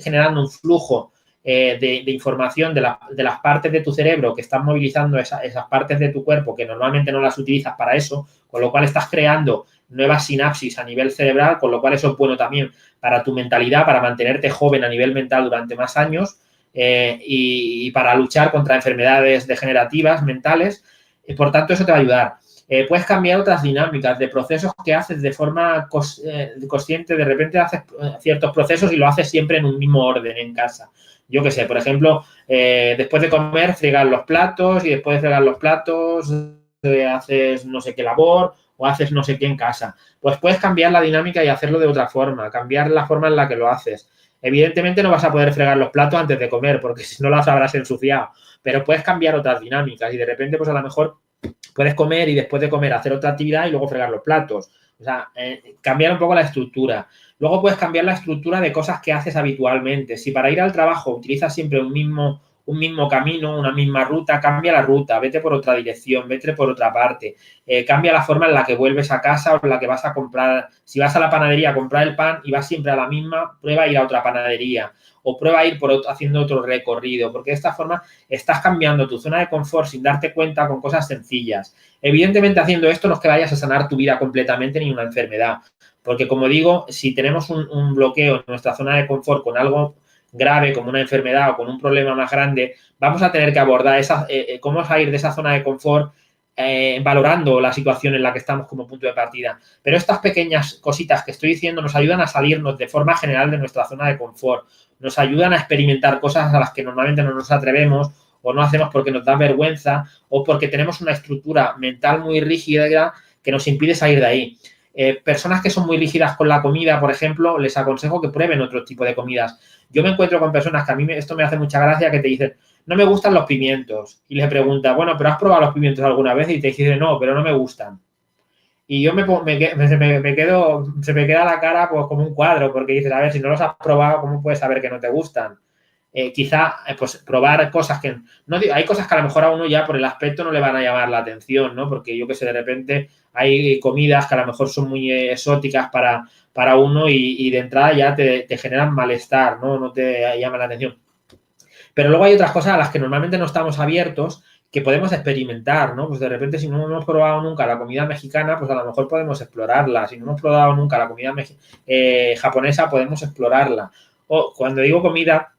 generando un flujo de información de las partes de tu cerebro que están movilizando esas partes de tu cuerpo que normalmente no las utilizas para eso, con lo cual estás creando nuevas sinapsis a nivel cerebral, con lo cual eso es bueno también para tu mentalidad, para mantenerte joven a nivel mental durante más años y para luchar contra enfermedades degenerativas mentales. Por tanto, eso te va a ayudar. Puedes cambiar otras dinámicas de procesos que haces de forma consciente. De repente haces ciertos procesos y lo haces siempre en un mismo orden en casa. Yo qué sé, por ejemplo, después de comer, fregar los platos y después de fregar los platos haces no sé qué labor o haces no sé qué en casa. Pues puedes cambiar la dinámica y hacerlo de otra forma, cambiar la forma en la que lo haces. Evidentemente no vas a poder fregar los platos antes de comer porque si no los habrás ensuciado, pero puedes cambiar otras dinámicas y de repente pues a lo mejor puedes comer y después de comer hacer otra actividad y luego fregar los platos. O sea, cambiar un poco la estructura. Luego puedes cambiar la estructura de cosas que haces habitualmente. Si para ir al trabajo utilizas siempre un mismo camino, una misma ruta, cambia la ruta, vete por otra dirección, vete por otra parte. Cambia la forma en la que vuelves a casa o en la que vas a comprar. Si vas a la panadería a comprar el pan y vas siempre a la misma, prueba a ir a otra panadería o prueba a ir haciendo otro recorrido, porque de esta forma estás cambiando tu zona de confort sin darte cuenta con cosas sencillas. Evidentemente, haciendo esto no es que vayas a sanar tu vida completamente ni una enfermedad, porque como digo, si tenemos un bloqueo en nuestra zona de confort con algo grave como una enfermedad o con un problema más grande, vamos a tener que abordar cómo salir de esa zona de confort valorando la situación en la que estamos como punto de partida. Pero estas pequeñas cositas que estoy diciendo nos ayudan a salirnos de forma general de nuestra zona de confort, nos ayudan a experimentar cosas a las que normalmente no nos atrevemos o no hacemos porque nos da vergüenza o porque tenemos una estructura mental muy rígida que nos impide salir de ahí. Personas que son muy rígidas con la comida, por ejemplo, les aconsejo que prueben otro tipo de comidas. Yo me encuentro con personas que a mí esto me hace mucha gracia, que te dicen, no me gustan los pimientos. Y les pregunta, bueno, ¿pero has probado los pimientos alguna vez? Y te dicen, no, pero no me gustan. Y yo se me queda la cara pues, como un cuadro, porque dices, a ver, si no los has probado, ¿cómo puedes saber que no te gustan? Quizá, pues, probar cosas que... no hay cosas que a lo mejor a uno ya por el aspecto no le van a llamar la atención, ¿no? Porque yo que sé, de repente hay comidas que a lo mejor son muy exóticas para uno y de entrada ya te generan malestar, ¿no? No te llaman la atención. Pero luego hay otras cosas a las que normalmente no estamos abiertos que podemos experimentar, ¿no? Pues de repente si no hemos probado nunca la comida mexicana, pues a lo mejor podemos explorarla. Si no hemos probado nunca la comida japonesa, podemos explorarla. O cuando digo comida,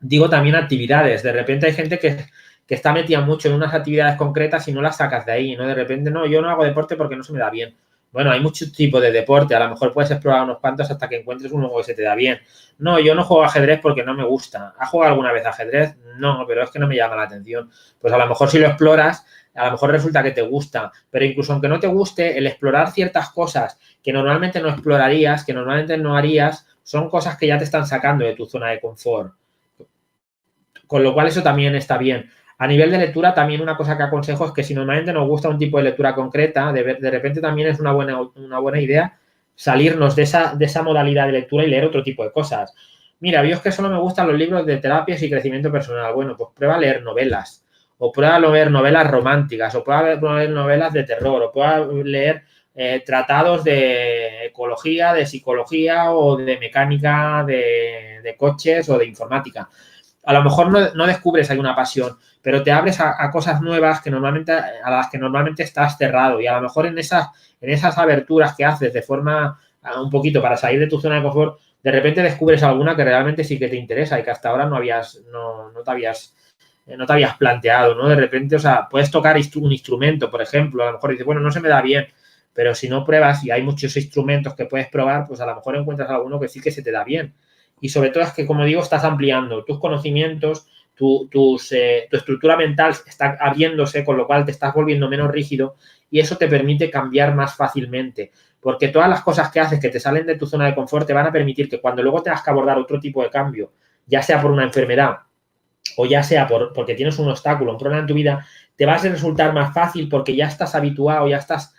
digo también actividades. De repente hay gente que está metida mucho en unas actividades concretas y no las sacas de ahí, ¿no? De repente, no, yo no hago deporte porque no se me da bien. Bueno, hay muchos tipos de deporte. A lo mejor puedes explorar unos cuantos hasta que encuentres uno que se te da bien. No, yo no juego ajedrez porque no me gusta. ¿Has jugado alguna vez ajedrez? No, pero es que no me llama la atención. Pues a lo mejor si lo exploras, a lo mejor resulta que te gusta. Pero incluso aunque no te guste, el explorar ciertas cosas que normalmente no explorarías, que normalmente no harías, son cosas que ya te están sacando de tu zona de confort. Con lo cual eso también está bien. A nivel de lectura, también una cosa que aconsejo es que si normalmente nos gusta un tipo de lectura concreta, de repente también es una buena idea salirnos de esa modalidad de lectura y leer otro tipo de cosas. Mira, yo es que solo me gustan los libros de terapias y crecimiento personal. Bueno, pues prueba a leer novelas, o prueba a leer novelas románticas, o prueba a leer novelas de terror, o prueba a leer tratados de ecología, de psicología o de mecánica de coches o de informática. A lo mejor no descubres ahí una pasión, pero te abres a cosas nuevas a las que normalmente estás cerrado, y a lo mejor en esas aberturas que haces de forma un poquito para salir de tu zona de confort, de repente descubres alguna que realmente sí que te interesa y que hasta ahora no te habías planteado, ¿no? De repente, o sea, puedes tocar un instrumento, por ejemplo, a lo mejor dices, bueno, no se me da bien, pero si no pruebas y hay muchos instrumentos que puedes probar, pues a lo mejor encuentras alguno que sí que se te da bien. Y sobre todo es que, como digo, estás ampliando tus conocimientos, tu estructura mental está abriéndose, con lo cual te estás volviendo menos rígido y eso te permite cambiar más fácilmente. Porque todas las cosas que haces que te salen de tu zona de confort te van a permitir que cuando luego tengas que abordar otro tipo de cambio, ya sea por una enfermedad o ya sea porque tienes un obstáculo, un problema en tu vida, te va a resultar más fácil porque ya estás habituado, ya estás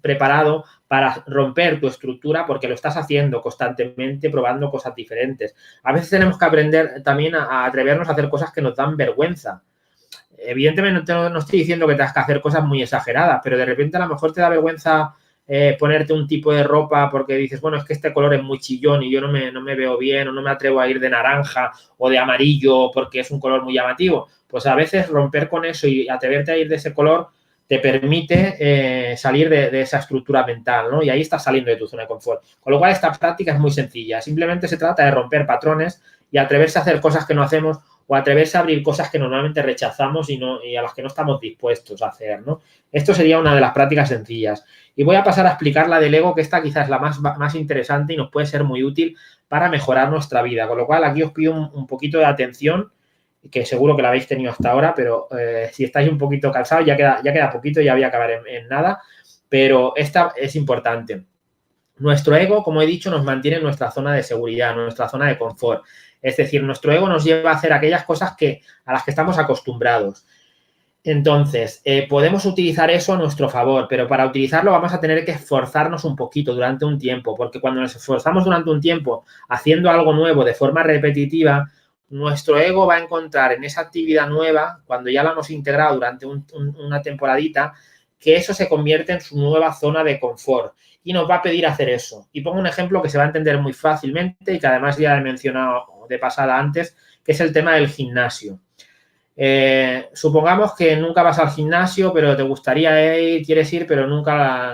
preparado para romper tu estructura porque lo estás haciendo constantemente, probando cosas diferentes. A veces tenemos que aprender también a atrevernos a hacer cosas que nos dan vergüenza. Evidentemente no estoy diciendo que tengas que hacer cosas muy exageradas, pero de repente a lo mejor te da vergüenza ponerte un tipo de ropa porque dices, bueno, es que este color es muy chillón y yo no me veo bien o no me atrevo a ir de naranja o de amarillo porque es un color muy llamativo. Pues a veces romper con eso y atreverte a ir de ese color te permite salir de esa estructura mental, ¿no? Y ahí estás saliendo de tu zona de confort. Con lo cual, esta práctica es muy sencilla. Simplemente se trata de romper patrones y atreverse a hacer cosas que no hacemos o atreverse a abrir cosas que normalmente rechazamos y a las que no estamos dispuestos a hacer, ¿no? Esto sería una de las prácticas sencillas. Y voy a pasar a explicar la del ego, que esta quizás es la más interesante y nos puede ser muy útil para mejorar nuestra vida. Con lo cual, aquí os pido un poquito de atención, que seguro que la habéis tenido hasta ahora, pero si estáis un poquito cansados, ya queda poquito, ya voy a acabar en nada, pero esta es importante. Nuestro ego, como he dicho, nos mantiene en nuestra zona de seguridad, en nuestra zona de confort. Es decir, nuestro ego nos lleva a hacer aquellas cosas a las que estamos acostumbrados. Entonces, podemos utilizar eso a nuestro favor, pero para utilizarlo vamos a tener que esforzarnos un poquito durante un tiempo, porque cuando nos esforzamos durante un tiempo haciendo algo nuevo de forma repetitiva, nuestro ego va a encontrar en esa actividad nueva, cuando ya la hemos integrado durante una temporadita, que eso se convierte en su nueva zona de confort y nos va a pedir hacer eso. Y pongo un ejemplo que se va a entender muy fácilmente y que además ya he mencionado de pasada antes, que es el tema del gimnasio. Supongamos que nunca vas al gimnasio, pero te gustaría ir, quieres ir, pero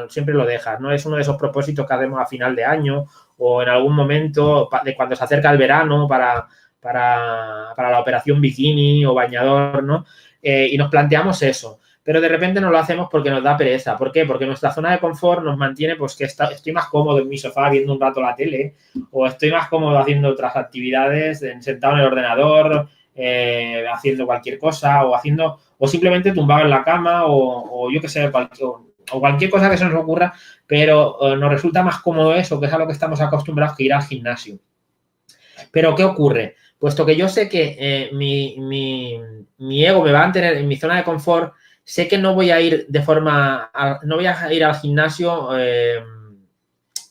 siempre lo dejas, ¿no? Es uno de esos propósitos que hacemos a final de año o en algún momento de cuando se acerca el verano para la operación bikini o bañador, ¿no? Y nos planteamos eso. Pero de repente no lo hacemos porque nos da pereza. ¿Por qué? Porque nuestra zona de confort nos mantiene, pues que estoy más cómodo en mi sofá viendo un rato la tele o estoy más cómodo haciendo otras actividades, sentado en el ordenador, haciendo cualquier cosa o simplemente tumbado en la cama o yo qué sé, cualquier cosa que se nos ocurra, pero nos resulta más cómodo eso, que es a lo que estamos acostumbrados, que ir al gimnasio. Pero ¿qué ocurre? Puesto que yo sé que mi ego me va a mantener en mi zona de confort, sé que no voy a ir no voy a ir al gimnasio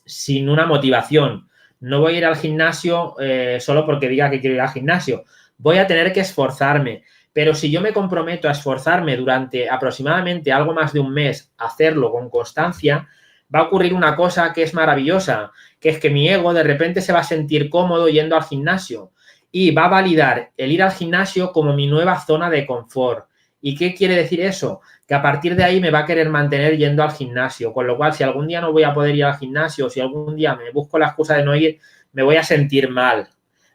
sin una motivación. No voy a ir al gimnasio solo porque diga que quiero ir al gimnasio. Voy a tener que esforzarme. Pero si yo me comprometo a esforzarme durante aproximadamente algo más de un mes, hacerlo con constancia, va a ocurrir una cosa que es maravillosa, que es que mi ego de repente se va a sentir cómodo yendo al gimnasio y va a validar el ir al gimnasio como mi nueva zona de confort. ¿Y qué quiere decir eso? Que a partir de ahí me va a querer mantener yendo al gimnasio, con lo cual si algún día no voy a poder ir al gimnasio, si algún día me busco la excusa de no ir, me voy a sentir mal,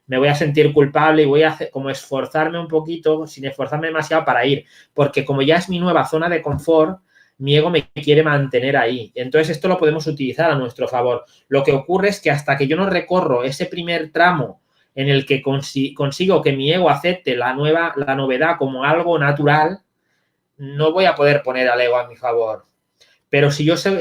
me voy a sentir culpable y voy a hacer, como esforzarme un poquito, sin esforzarme demasiado para ir, porque como ya es mi nueva zona de confort, mi ego me quiere mantener ahí. Entonces esto lo podemos utilizar a nuestro favor. Lo que ocurre es que hasta que yo no recorro ese primer tramo en el que consigo que mi ego acepte la novedad como algo natural, no voy a poder poner al ego a mi favor. Pero si yo sé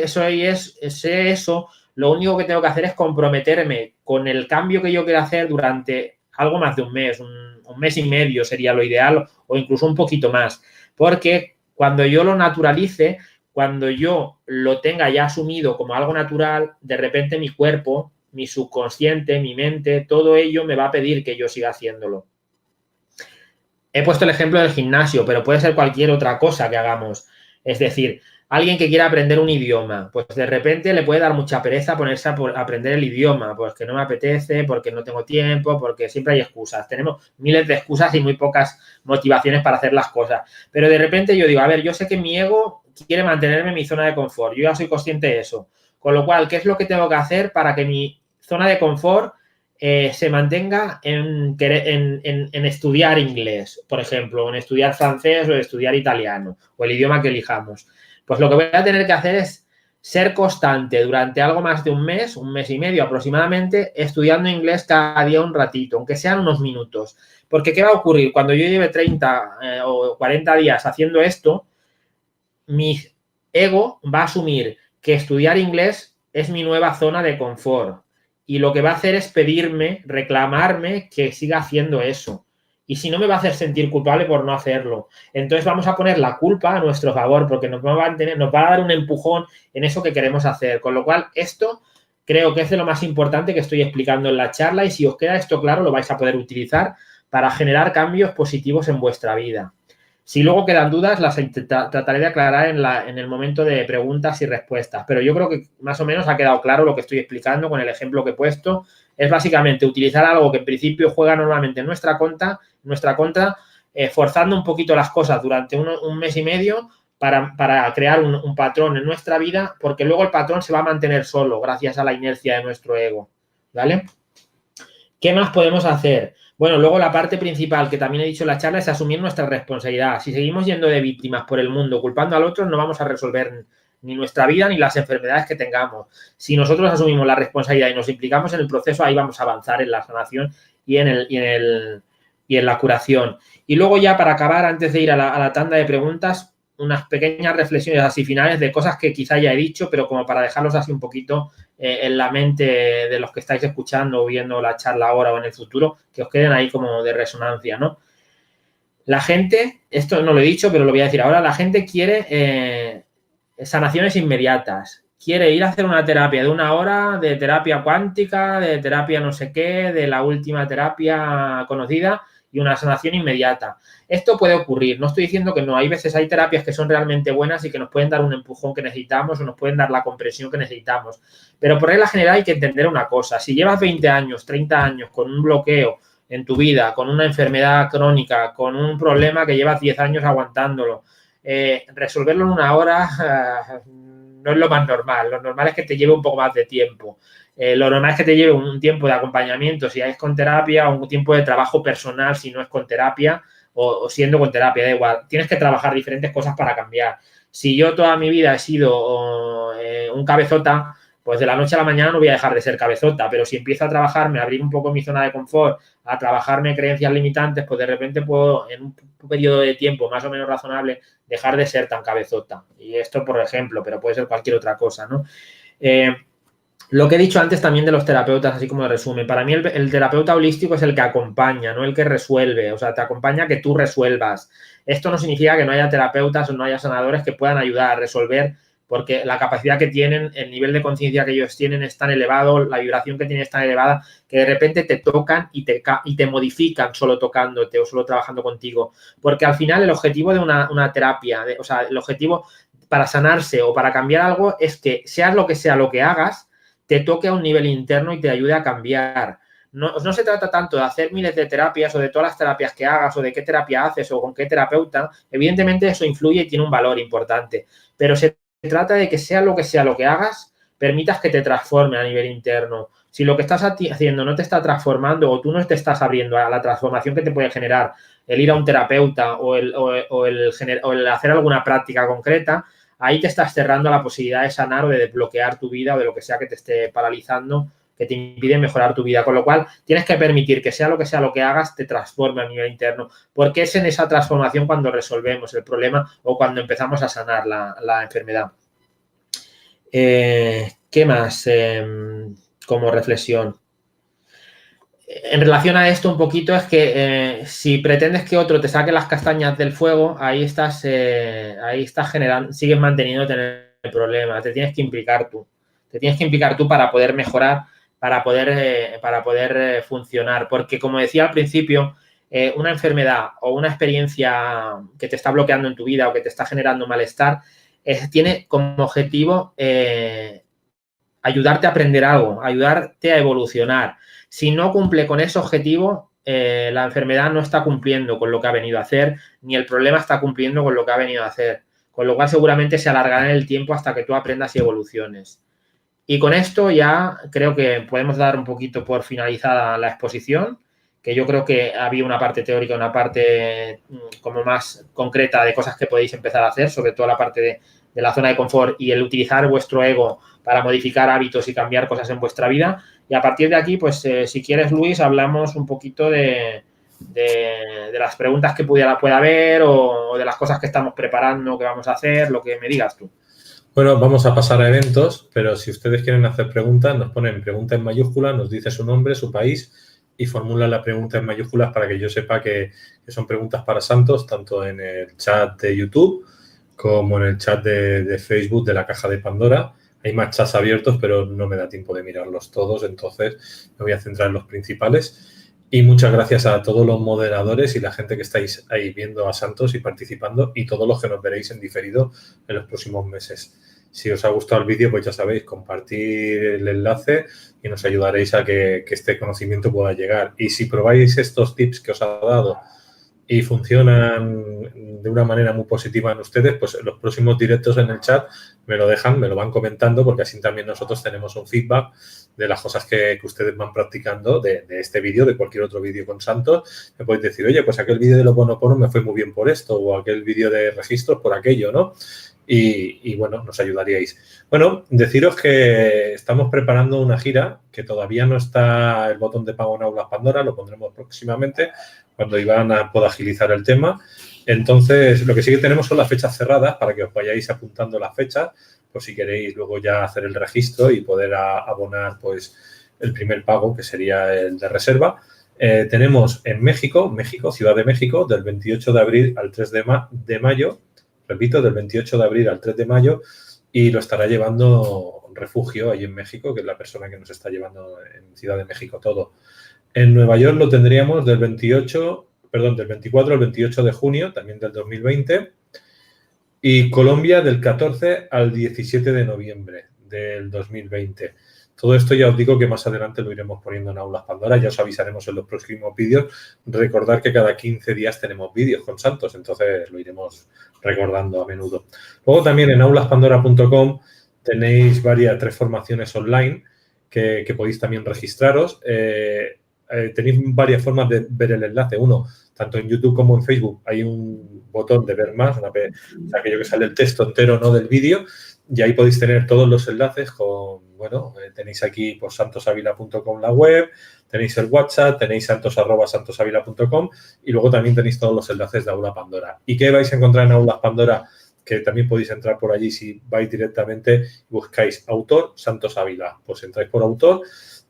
eso, lo único que tengo que hacer es comprometerme con el cambio que yo quiero hacer durante algo más de un mes, un mes y medio sería lo ideal o incluso un poquito más. Porque cuando yo lo naturalice, cuando yo lo tenga ya asumido como algo natural, de repente mi cuerpo, mi subconsciente, mi mente, todo ello me va a pedir que yo siga haciéndolo. He puesto el ejemplo del gimnasio, pero puede ser cualquier otra cosa que hagamos. Es decir, Alguien que quiera aprender un idioma, pues de repente le puede dar mucha pereza ponerse a aprender el idioma, pues que no me apetece, porque no tengo tiempo, porque siempre hay excusas. Tenemos miles de excusas y muy pocas motivaciones para hacer las cosas. Pero de repente yo digo, a ver, yo sé que mi ego quiere mantenerme en mi zona de confort. Yo ya soy consciente de eso. Con lo cual, ¿qué es lo que tengo que hacer para que mi zona de confort se mantenga en estudiar inglés, por ejemplo, o en estudiar francés o en estudiar italiano, o el idioma que elijamos? Pues lo que voy a tener que hacer es ser constante durante algo más de un mes y medio aproximadamente, estudiando inglés cada día un ratito, aunque sean unos minutos. Porque ¿qué va a ocurrir? Cuando yo lleve 30 o 40 días haciendo esto, mi ego va a asumir que estudiar inglés es mi nueva zona de confort. Y lo que va a hacer es pedirme, reclamarme que siga haciendo eso. Y si no, me va a hacer sentir culpable por no hacerlo. Entonces vamos a poner la culpa a nuestro favor porque nos va a dar un empujón en eso que queremos hacer. Con lo cual, esto creo que es de lo más importante que estoy explicando en la charla y si os queda esto claro, lo vais a poder utilizar para generar cambios positivos en vuestra vida. Si luego quedan dudas, las trataré de aclarar en el momento de preguntas y respuestas. Pero yo creo que más o menos ha quedado claro lo que estoy explicando con el ejemplo que he puesto. Es básicamente utilizar algo que en principio juega normalmente en nuestra contra, forzando un poquito las cosas durante un mes y medio para crear un patrón en nuestra vida, porque luego el patrón se va a mantener solo gracias a la inercia de nuestro ego. ¿Vale? ¿Qué más podemos hacer? Bueno, luego la parte principal que también he dicho en la charla es asumir nuestra responsabilidad. Si seguimos yendo de víctimas por el mundo culpando al otro, no vamos a resolver ni nuestra vida ni las enfermedades que tengamos. Si nosotros asumimos la responsabilidad y nos implicamos en el proceso, ahí vamos a avanzar en la sanación y en la curación. Y luego ya para acabar, antes de ir a la tanda de preguntas, unas pequeñas reflexiones así finales de cosas que quizá ya he dicho, pero como para dejarlos así un poquito en la mente de los que estáis escuchando o viendo la charla ahora o en el futuro, que os queden ahí como de resonancia, ¿no? La gente, esto no lo he dicho, pero lo voy a decir ahora, la gente quiere sanaciones inmediatas. Quiere ir a hacer una terapia de 1 hora, de terapia cuántica, de terapia no sé qué, de la última terapia conocida y una sanación inmediata. Esto puede ocurrir, no estoy diciendo que no, hay veces hay terapias que son realmente buenas y que nos pueden dar un empujón que necesitamos o nos pueden dar la compresión que necesitamos, pero por regla general hay que entender una cosa, si llevas 20 años, 30 años con un bloqueo en tu vida, con una enfermedad crónica, con un problema que llevas 10 años aguantándolo, resolverlo en 1 hora no es lo más normal, lo normal es que te lleve un poco más de tiempo. Lo normal es que te lleve un tiempo de acompañamiento, si es con terapia, o un tiempo de trabajo personal, si no es con terapia, o siendo con terapia, da igual. Tienes que trabajar diferentes cosas para cambiar. Si yo toda mi vida he sido un cabezota, pues de la noche a la mañana no voy a dejar de ser cabezota, pero si empiezo a trabajarme, a abrir un poco mi zona de confort, a trabajarme creencias limitantes, pues de repente puedo, en un periodo de tiempo más o menos razonable, dejar de ser tan cabezota. Y esto, por ejemplo, pero puede ser cualquier otra cosa, ¿no? Lo que he dicho antes también de los terapeutas, así como de resumen, para mí el terapeuta holístico es el que acompaña, no el que resuelve, o sea, te acompaña a que tú resuelvas. Esto no significa que no haya terapeutas o no haya sanadores que puedan ayudar a resolver, porque la capacidad que tienen, el nivel de conciencia que ellos tienen es tan elevado, la vibración que tienen es tan elevada, que de repente te tocan y te modifican solo tocándote o solo trabajando contigo. Porque al final el objetivo de una terapia, o sea, el objetivo para sanarse o para cambiar algo es que seas lo que sea lo que hagas, te toque a un nivel interno y te ayude a cambiar. No se trata tanto de hacer miles de terapias o de todas las terapias que hagas o de qué terapia haces o con qué terapeuta. Evidentemente eso influye y tiene un valor importante, pero se trata de que sea lo que hagas, permitas que te transforme a nivel interno. Si lo que estás haciendo no te está transformando o tú no te estás abriendo a la transformación que te puede generar el ir a un terapeuta o el hacer alguna práctica concreta, ahí te estás cerrando a la posibilidad de sanar o de desbloquear tu vida o de lo que sea que te esté paralizando, que te impide mejorar tu vida. Con lo cual, tienes que permitir que sea lo que hagas, te transforme a nivel interno. Porque es en esa transformación cuando resolvemos el problema o cuando empezamos a sanar la enfermedad. ¿Qué más como reflexión? En relación a esto un poquito es que si pretendes que otro te saque las castañas del fuego, ahí estás generando, sigues manteniendo tener el problema, te tienes que implicar tú. Te tienes que implicar tú para poder mejorar, para poder funcionar. Porque como decía al principio, una enfermedad o una experiencia que te está bloqueando en tu vida o que te está generando malestar, tiene como objetivo ayudarte a aprender algo, ayudarte a evolucionar. Si no cumple con ese objetivo, la enfermedad no está cumpliendo con lo que ha venido a hacer, ni el problema está cumpliendo con lo que ha venido a hacer. Con lo cual, seguramente se alargará en el tiempo hasta que tú aprendas y evoluciones. Y con esto ya creo que podemos dar un poquito por finalizada la exposición, que yo creo que había una parte teórica, una parte como más concreta de cosas que podéis empezar a hacer, sobre todo la parte de la zona de confort y el utilizar vuestro ego para modificar hábitos y cambiar cosas en vuestra vida. Y a partir de aquí, pues si quieres, Luis, hablamos un poquito de las preguntas que pueda haber o de las cosas que estamos preparando, que vamos a hacer, lo que me digas tú. Bueno, vamos a pasar a eventos, pero si ustedes quieren hacer preguntas, nos ponen pregunta en mayúsculas, nos dice su nombre, su país y formulan la pregunta en mayúsculas para que yo sepa que son preguntas para Santos, tanto en el chat de YouTube como en el chat de Facebook de la Caja de Pandora. Hay más chats abiertos, pero no me da tiempo de mirarlos todos, entonces me voy a centrar en los principales. Y muchas gracias a todos los moderadores y la gente que estáis ahí viendo a Santos y participando y todos los que nos veréis en diferido en los próximos meses. Si os ha gustado el vídeo, pues ya sabéis, compartir el enlace y nos ayudaréis a que este conocimiento pueda llegar. Y si probáis estos tips que os ha dado y funcionan de una manera muy positiva en ustedes, pues en los próximos directos en el chat me lo dejan, me lo van comentando, porque así también nosotros tenemos un feedback de las cosas que ustedes van practicando de este vídeo, de cualquier otro vídeo con Santos. Me podéis decir, oye, pues aquel vídeo de Ho'oponopono me fue muy bien por esto, o aquel vídeo de registros por aquello, ¿no? Y bueno, nos ayudaríais. Bueno, deciros que estamos preparando una gira, que todavía no está el botón de pago en Aulas Pandora, lo pondremos próximamente, cuando Iván pueda agilizar el tema. Entonces, lo que sí que tenemos son las fechas cerradas para que os vayáis apuntando las fechas, por si queréis luego ya hacer el registro y poder abonar pues el primer pago, que sería el de reserva. Tenemos en México, Ciudad de México, del 28 de abril al 3 de mayo, repito, del 28 de abril al 3 de mayo, y lo estará llevando Refugio ahí en México, que es la persona que nos está llevando en Ciudad de México todo. En Nueva York lo tendríamos del 24 al 28 de junio, también del 2020. Y Colombia del 14 al 17 de noviembre del 2020. Todo esto ya os digo que más adelante lo iremos poniendo en Aulas Pandora, ya os avisaremos en los próximos vídeos. Recordad que cada 15 días tenemos vídeos con Santos, entonces lo iremos recordando a menudo. Luego también en aulaspandora.com tenéis tres formaciones online que podéis también registraros. Tenéis varias formas de ver el enlace. Uno, tanto en YouTube como en Facebook hay un botón de ver más, aquello que sale el texto entero, no del vídeo, y ahí podéis tener todos los enlaces tenéis aquí por santosavila.com la web, tenéis el WhatsApp, tenéis santos@santosavila.com y luego también tenéis todos los enlaces de Aula Pandora. ¿Y qué vais a encontrar en Aulas Pandora? Que también podéis entrar por allí si vais directamente y buscáis autor Santos Ávila. Pues entráis por autor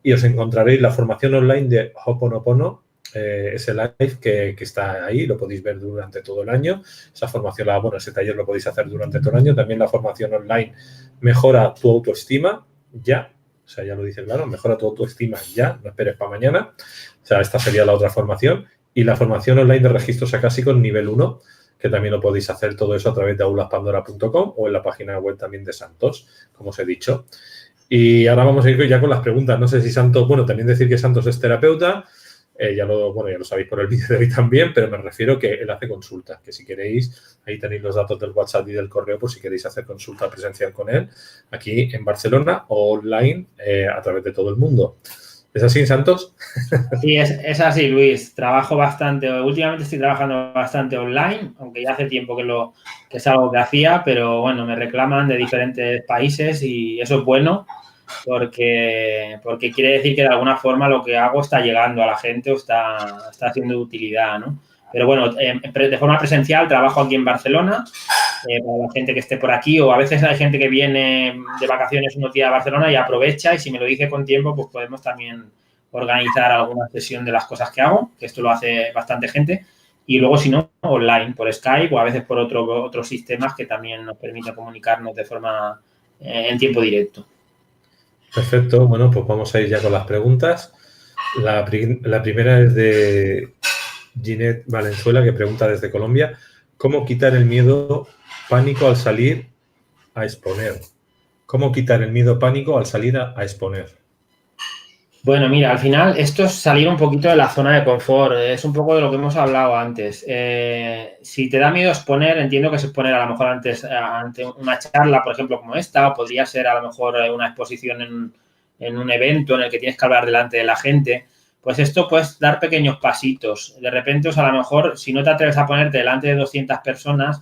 y os encontraréis la formación online de Ho'oponopono, ese live que está ahí, lo podéis ver durante todo el año. Esa formación, ese taller lo podéis hacer durante todo el año. También la formación online Mejora tu autoestima ya. O sea, ya lo dice claro, mejora tu autoestima ya, no esperes para mañana. O sea, esta sería la otra formación. Y la formación online de registros acásicos nivel 1, que también lo podéis hacer todo eso a través de aulaspandora.com o en la página web también de Santos, como os he dicho. Y ahora vamos a ir ya con las preguntas. No sé si Santos, también decir que Santos es terapeuta. Ya lo sabéis por el vídeo de hoy también, pero me refiero que él hace consultas, que si queréis, ahí tenéis los datos del WhatsApp y del correo por si queréis hacer consulta presencial con él, aquí en Barcelona o online a través de todo el mundo. ¿Es así, Santos? Sí, es así, Luis. Trabajo bastante, últimamente estoy trabajando bastante online, aunque ya hace tiempo que es algo que hacía, pero bueno, me reclaman de diferentes países y eso es bueno. Porque quiere decir que de alguna forma lo que hago está llegando a la gente o está siendo de utilidad, ¿no? Pero bueno, de forma presencial trabajo aquí en Barcelona para la gente que esté por aquí, o a veces hay gente que viene de vacaciones unos días a Barcelona y aprovecha, y si me lo dice con tiempo, pues podemos también organizar alguna sesión de las cosas que hago, que esto lo hace bastante gente, y luego si no, online, por Skype o a veces por otros sistemas que también nos permiten comunicarnos de forma en tiempo directo. Perfecto. Bueno, pues vamos a ir ya con las preguntas. La primera es de Ginette Valenzuela, que pregunta desde Colombia: ¿cómo quitar el miedo, pánico al salir a exponer. ¿Cómo quitar el miedo pánico al salir a exponer? Bueno, mira, al final esto es salir un poquito de la zona de confort, es un poco de lo que hemos hablado antes. Si te da miedo exponer, entiendo que es exponer a lo mejor ante una charla, por ejemplo, como esta, o podría ser a lo mejor una exposición en un evento en el que tienes que hablar delante de la gente. Pues esto puedes dar pequeños pasitos. De repente, a lo mejor, si no te atreves a ponerte delante de 200 personas,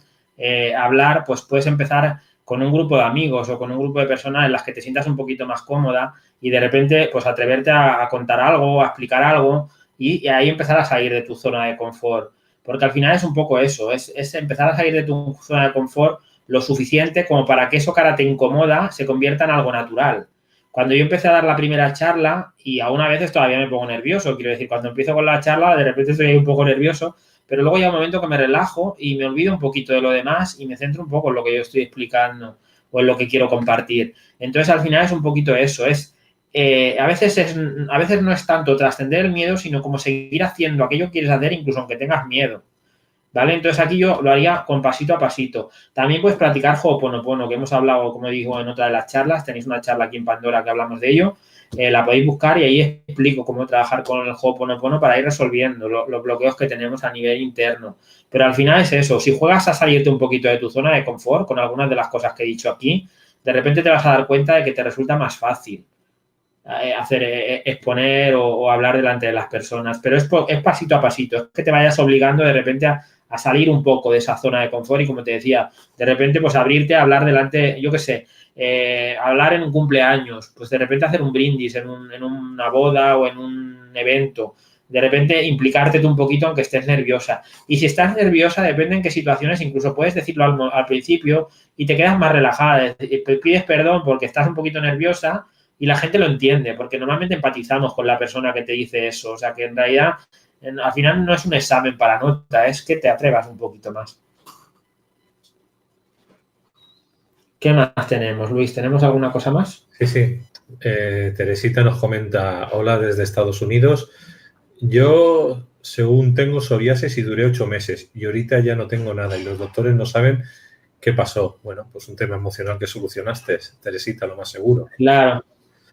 hablar, pues puedes empezar con un grupo de amigos o con un grupo de personas en las que te sientas un poquito más cómoda y de repente, pues atreverte a contar algo, a explicar algo y ahí empezar a salir de tu zona de confort. Porque al final es un poco eso, es empezar a salir de tu zona de confort lo suficiente como para que eso que ahora te incomoda se convierta en algo natural. Cuando yo empecé a dar la primera charla, y aún a veces todavía me pongo nervioso, quiero decir, cuando empiezo con la charla de repente estoy ahí un poco nervioso, pero luego llega un momento que me relajo y me olvido un poquito de lo demás y me centro un poco en lo que yo estoy explicando o en lo que quiero compartir. Entonces, al final es un poquito eso, a veces no es tanto trascender el miedo, sino como seguir haciendo aquello que quieres hacer, incluso aunque tengas miedo. ¿Vale? Entonces aquí yo lo haría con pasito a pasito. También puedes practicar Ho'oponopono, que hemos hablado, como digo, en otra de las charlas. Tenéis una charla aquí en Pandora que hablamos de ello. La podéis buscar y ahí explico cómo trabajar con el Ho'oponopono para ir resolviendo los bloqueos que tenemos a nivel interno. Pero al final es eso. Si juegas a salirte un poquito de tu zona de confort con algunas de las cosas que he dicho aquí, de repente te vas a dar cuenta de que te resulta más fácil exponer o hablar delante de las personas, pero es pasito a pasito, es que te vayas obligando de repente a salir un poco de esa zona de confort y, como te decía, de repente pues abrirte a hablar delante, yo qué sé, hablar en un cumpleaños, pues de repente hacer un brindis en una boda o en un evento, de repente implicarte tú un poquito aunque estés nerviosa. Y si estás nerviosa, depende en qué situaciones, incluso puedes decirlo al principio y te quedas más relajada, pides perdón porque estás un poquito nerviosa y la gente lo entiende, porque normalmente empatizamos con la persona que te dice eso. O sea, que en realidad, al final no es un examen para nota, es que te atrevas un poquito más. ¿Qué más tenemos, Luis? ¿Tenemos alguna cosa más? Sí. Teresita nos comenta, hola desde Estados Unidos. Yo, según tengo psoriasis y duré 8 meses y ahorita ya no tengo nada y los doctores no saben qué pasó. Bueno, pues un tema emocional que solucionaste, Teresita, lo más seguro.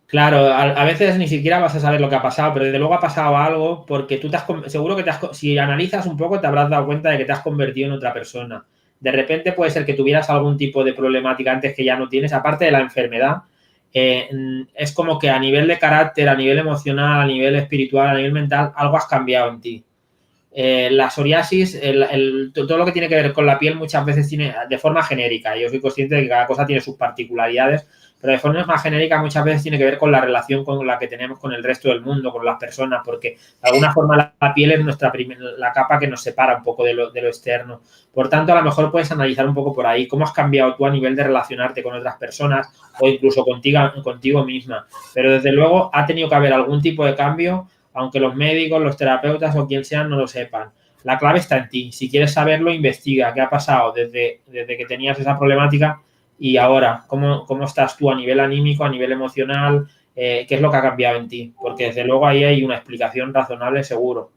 Claro, a veces ni siquiera vas a saber lo que ha pasado, pero desde luego ha pasado algo porque tú seguro que si analizas un poco te habrás dado cuenta de que te has convertido en otra persona. De repente puede ser que tuvieras algún tipo de problemática antes que ya no tienes, aparte de la enfermedad. Es como que a nivel de carácter, a nivel emocional, a nivel espiritual, a nivel mental, algo has cambiado en ti. La psoriasis, todo lo que tiene que ver con la piel muchas veces tiene de forma genérica. Yo soy consciente de que cada cosa tiene sus particularidades, pero de forma más genérica muchas veces tiene que ver con la relación con la que tenemos con el resto del mundo, con las personas, porque de alguna forma la piel es la capa que nos separa un poco de lo externo. Por tanto, a lo mejor puedes analizar un poco por ahí cómo has cambiado tú a nivel de relacionarte con otras personas o incluso contigo misma. Pero desde luego ha tenido que haber algún tipo de cambio, aunque los médicos, los terapeutas o quien sean no lo sepan. La clave está en ti. Si quieres saberlo, investiga qué ha pasado desde que tenías esa problemática y ahora, ¿cómo estás tú a nivel anímico, a nivel emocional? ¿Qué es lo que ha cambiado en ti? Porque desde luego ahí hay una explicación razonable seguro.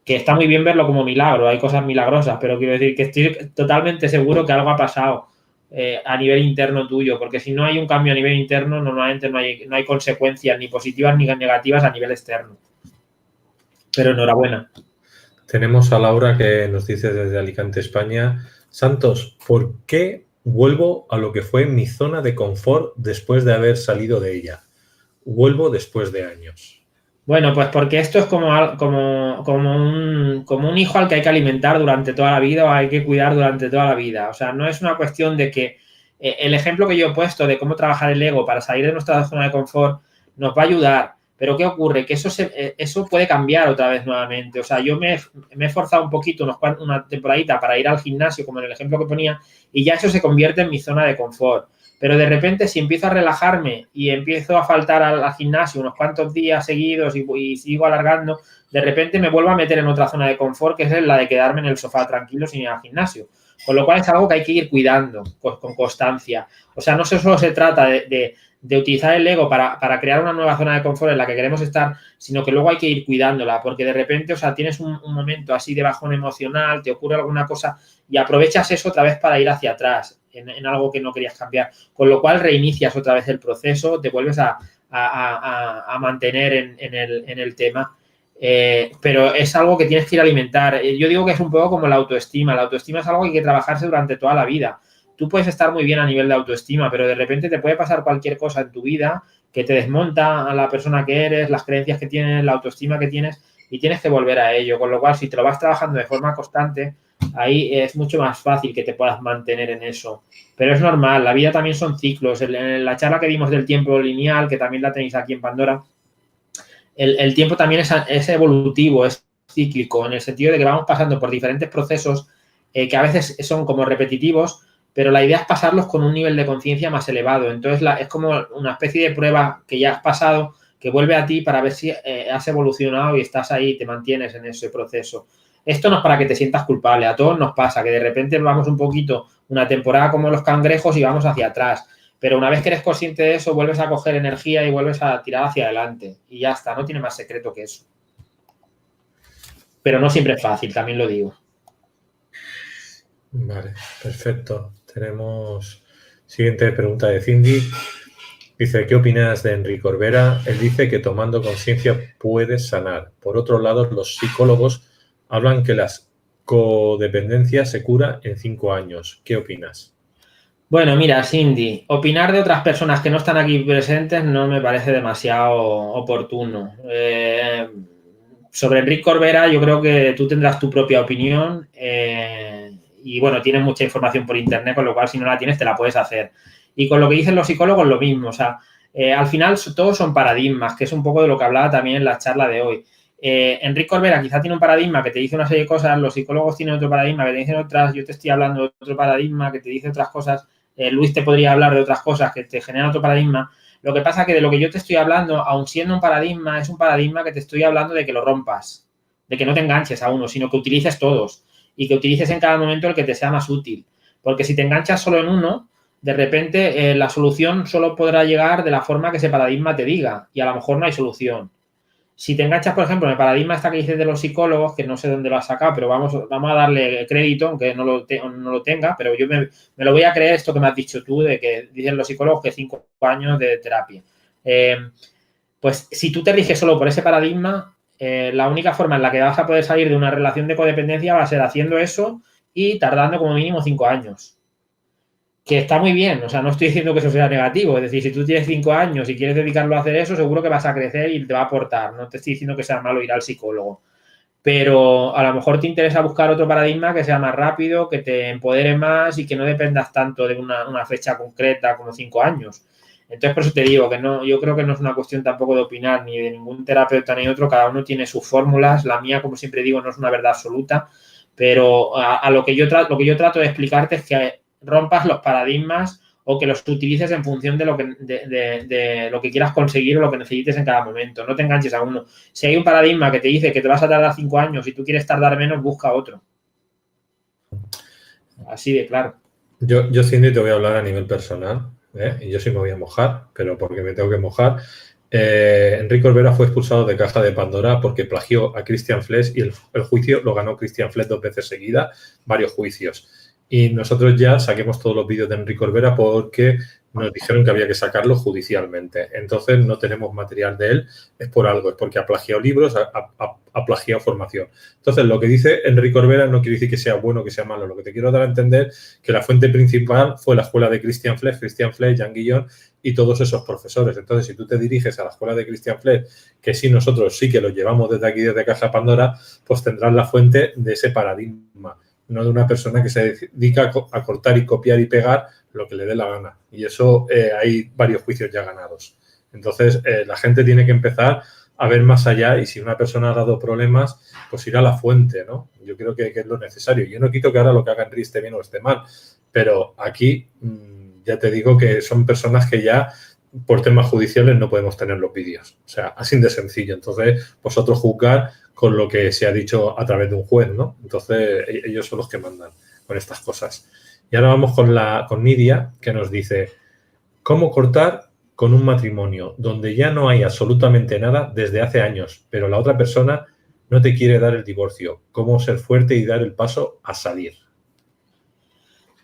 Que está muy bien verlo como milagro, hay cosas milagrosas, pero quiero decir que estoy totalmente seguro que algo ha pasado a nivel interno tuyo, porque si no hay un cambio a nivel interno, normalmente no hay consecuencias ni positivas ni negativas a nivel externo. Pero enhorabuena. Tenemos a Laura que nos dice desde Alicante, España, Santos, ¿por qué vuelvo a lo que fue mi zona de confort después de haber salido de ella? Vuelvo después de años. Bueno, pues porque esto es como un hijo al que hay que alimentar durante toda la vida o hay que cuidar durante toda la vida. O sea, no es una cuestión de que el ejemplo que yo he puesto de cómo trabajar el ego para salir de nuestra zona de confort nos va a ayudar. Pero ¿qué ocurre? Que eso puede cambiar otra vez nuevamente. O sea, yo me he esforzado un poquito, una temporadita para ir al gimnasio, como en el ejemplo que ponía, y ya eso se convierte en mi zona de confort. Pero de repente, si empiezo a relajarme y empiezo a faltar al gimnasio unos cuantos días seguidos y sigo alargando, de repente me vuelvo a meter en otra zona de confort, que es la de quedarme en el sofá tranquilo sin ir al gimnasio. Con lo cual es algo que hay que ir cuidando con constancia. O sea, no solo se trata de utilizar el ego para crear una nueva zona de confort en la que queremos estar, sino que luego hay que ir cuidándola, porque de repente, o sea, tienes un momento así de bajón emocional, te ocurre alguna cosa y aprovechas eso otra vez para ir hacia atrás. en algo que no querías cambiar. Con lo cual reinicias otra vez el proceso, te vuelves a mantener en el tema. Pero es algo que tienes que ir a alimentar. Yo digo que es un poco como la autoestima. La autoestima es algo que hay que trabajarse durante toda la vida. Tú puedes estar muy bien a nivel de autoestima, pero de repente te puede pasar cualquier cosa en tu vida que te desmonta a la persona que eres, las creencias que tienes, la autoestima que tienes, y tienes que volver a ello. Con lo cual, si te lo vas trabajando de forma constante, ahí es mucho más fácil que te puedas mantener en eso. Pero es normal, la vida también son ciclos. En la charla que vimos del tiempo lineal, que también la tenéis aquí en Pandora, el tiempo también es evolutivo, es cíclico, en el sentido de que vamos pasando por diferentes procesos que a veces son como repetitivos, pero la idea es pasarlos con un nivel de conciencia más elevado. Entonces, es como una especie de prueba que ya has pasado, que vuelve a ti para ver si has evolucionado y estás ahí, te mantienes en ese proceso. Esto no es para que te sientas culpable, a todos nos pasa, que de repente vamos un poquito, una temporada como los cangrejos y vamos hacia atrás. Pero una vez que eres consciente de eso, vuelves a coger energía y vuelves a tirar hacia adelante. Y ya está, no tiene más secreto que eso. Pero no siempre es fácil, también lo digo. Vale, perfecto. Tenemos siguiente pregunta de Cindy. Dice, ¿qué opinas de Enrique Corbera? Él dice que tomando conciencia puedes sanar. Por otro lado, los psicólogos hablan que la codependencia se cura en 5 años. ¿Qué opinas? Bueno, mira, Cindy, opinar de otras personas que no están aquí presentes no me parece demasiado oportuno. Sobre Enrique Corbera, yo creo que tú tendrás tu propia opinión y, bueno, tienes mucha información por internet, con lo cual, si no la tienes, te la puedes hacer. Y con lo que dicen los psicólogos, lo mismo. O sea, al final todos son paradigmas, que es un poco de lo que hablaba también en la charla de hoy. Enrique Corbera quizá tiene un paradigma que te dice una serie de cosas, los psicólogos tienen otro paradigma que te dicen otras, yo te estoy hablando de otro paradigma que te dice otras cosas. Luis te podría hablar de otras cosas que te generan otro paradigma. Lo que pasa es que de lo que yo te estoy hablando, aun siendo un paradigma, es un paradigma que te estoy hablando de que lo rompas, de que no te enganches a uno, sino que utilices todos y que utilices en cada momento el que te sea más útil. Porque si te enganchas solo en uno, de repente la solución solo podrá llegar de la forma que ese paradigma te diga y a lo mejor no hay solución. Si te enganchas, por ejemplo, en el paradigma esta que dices de los psicólogos, que no sé dónde lo has sacado, pero vamos a darle crédito, aunque no lo tenga, pero yo me lo voy a creer esto que me has dicho tú, de que dicen los psicólogos que 5 años de terapia. Pues si tú te riges solo por ese paradigma, la única forma en la que vas a poder salir de una relación de codependencia va a ser haciendo eso y tardando como mínimo 5 años. Que está muy bien, o sea, no estoy diciendo que eso sea negativo, es decir, si tú tienes 5 años y quieres dedicarlo a hacer eso, seguro que vas a crecer y te va a aportar, no te estoy diciendo que sea malo ir al psicólogo, pero a lo mejor te interesa buscar otro paradigma que sea más rápido, que te empodere más y que no dependas tanto de una fecha concreta como 5 años. Entonces, por eso te digo que no, yo creo que no es una cuestión tampoco de opinar ni de ningún terapeuta ni otro, cada uno tiene sus fórmulas, la mía, como siempre digo, no es una verdad absoluta, pero lo que yo trato de explicarte es que rompas los paradigmas o que los utilices en función de lo que quieras conseguir o lo que necesites en cada momento. No te enganches a uno. Si hay un paradigma que te dice que te vas a tardar 5 años y tú quieres tardar menos, busca otro. Así de claro. Yo Cindy, te voy a hablar a nivel personal, y yo sí me voy a mojar, pero porque me tengo que mojar. Enrique Corbera fue expulsado de Caja de Pandora porque plagió a Christian Flesch y el juicio lo ganó Christian Flesch 2 veces seguida, varios juicios. Y nosotros ya saquemos todos los vídeos de Enrique Corbera porque nos dijeron que había que sacarlo judicialmente. Entonces no tenemos material de él, es por algo, es porque ha plagiado libros, ha plagiado formación. Entonces lo que dice Enrique Corbera no quiere decir que sea bueno o que sea malo. Lo que te quiero dar a entender es que la fuente principal fue la escuela de Christian Flesch, Jean Guillon y todos esos profesores. Entonces, si tú te diriges a la escuela de Christian Flesch, que sí nosotros sí que lo llevamos desde aquí, desde Caja Pandora, pues tendrás la fuente de ese paradigma, no de una persona que se dedica a cortar y copiar y pegar lo que le dé la gana. Y eso hay varios juicios ya ganados. Entonces, la gente tiene que empezar a ver más allá y si una persona ha dado problemas, pues ir a la fuente, ¿no? Yo creo que es lo necesario. Yo no quito que ahora lo que haga Enrique esté bien o esté mal, pero aquí ya te digo que son personas que ya por temas judiciales no podemos tener los vídeos. O sea, así de sencillo. Entonces, vosotros juzgar con lo que se ha dicho a través de un juez, ¿no? Entonces, ellos son los que mandan con estas cosas. Y ahora vamos con Nidia, que nos dice, ¿cómo cortar con un matrimonio donde ya no hay absolutamente nada desde hace años, pero la otra persona no te quiere dar el divorcio? ¿Cómo ser fuerte y dar el paso a salir?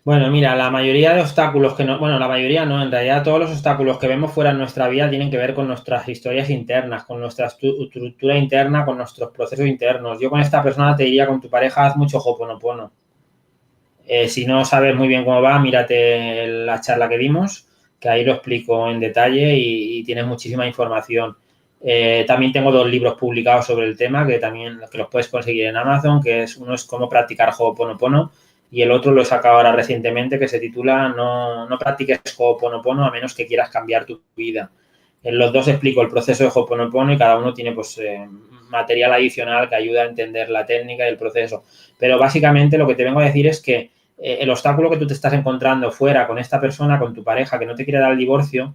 Bueno, mira, la mayoría de obstáculos que no, bueno, la mayoría no, en realidad todos los obstáculos que vemos fuera en nuestra vida tienen que ver con nuestras historias internas, con nuestra estructura interna, con nuestros procesos internos. Yo con esta persona te diría, con tu pareja, haz mucho Ho'oponopono. Si no sabes muy bien cómo va, mírate la charla que dimos, que ahí lo explico en detalle y tienes muchísima información. También tengo 2 libros publicados sobre el tema que también que los puedes conseguir en Amazon, que es uno es Cómo practicar Ho'oponopono y el otro lo he sacado ahora recientemente que se titula No practiques Ho'oponopono a menos que quieras cambiar tu vida. En los 2 explico el proceso de Ho'oponopono y cada uno tiene pues material adicional que ayuda a entender la técnica y el proceso. Pero básicamente lo que te vengo a decir es que el obstáculo que tú te estás encontrando fuera con esta persona, con tu pareja que no te quiere dar el divorcio,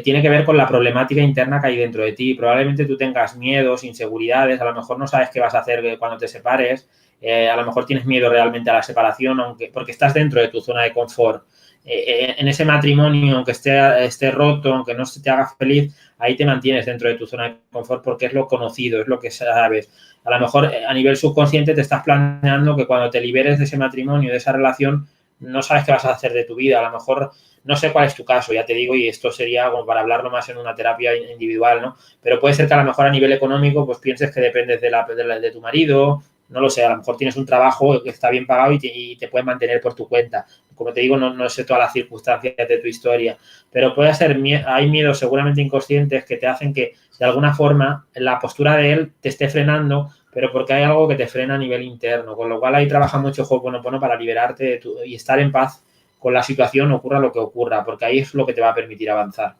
tiene que ver con la problemática interna que hay dentro de ti. Probablemente tú tengas miedos, inseguridades, a lo mejor no sabes qué vas a hacer cuando te separes, a lo mejor tienes miedo realmente a la separación, porque estás dentro de tu zona de confort. En ese matrimonio, aunque esté roto, aunque no te haga feliz, ahí te mantienes dentro de tu zona de confort porque es lo conocido, es lo que sabes. A lo mejor a nivel subconsciente te estás planeando que cuando te liberes de ese matrimonio, de esa relación, no sabes qué vas a hacer de tu vida. A lo mejor no sé cuál es tu caso, ya te digo, y esto sería como para hablarlo más en una terapia individual, ¿no? Pero puede ser que a lo mejor a nivel económico pues pienses que dependes de tu marido, no lo sé, a lo mejor tienes un trabajo que está bien pagado y te puedes mantener por tu cuenta. Como te digo, no sé todas las circunstancias de tu historia, pero puede ser, hay miedos seguramente inconscientes que te hacen que de alguna forma la postura de él te esté frenando, pero porque hay algo que te frena a nivel interno, con lo cual ahí trabaja mucho Ho'oponopono para liberarte y estar en paz con la situación, ocurra lo que ocurra, porque ahí es lo que te va a permitir avanzar.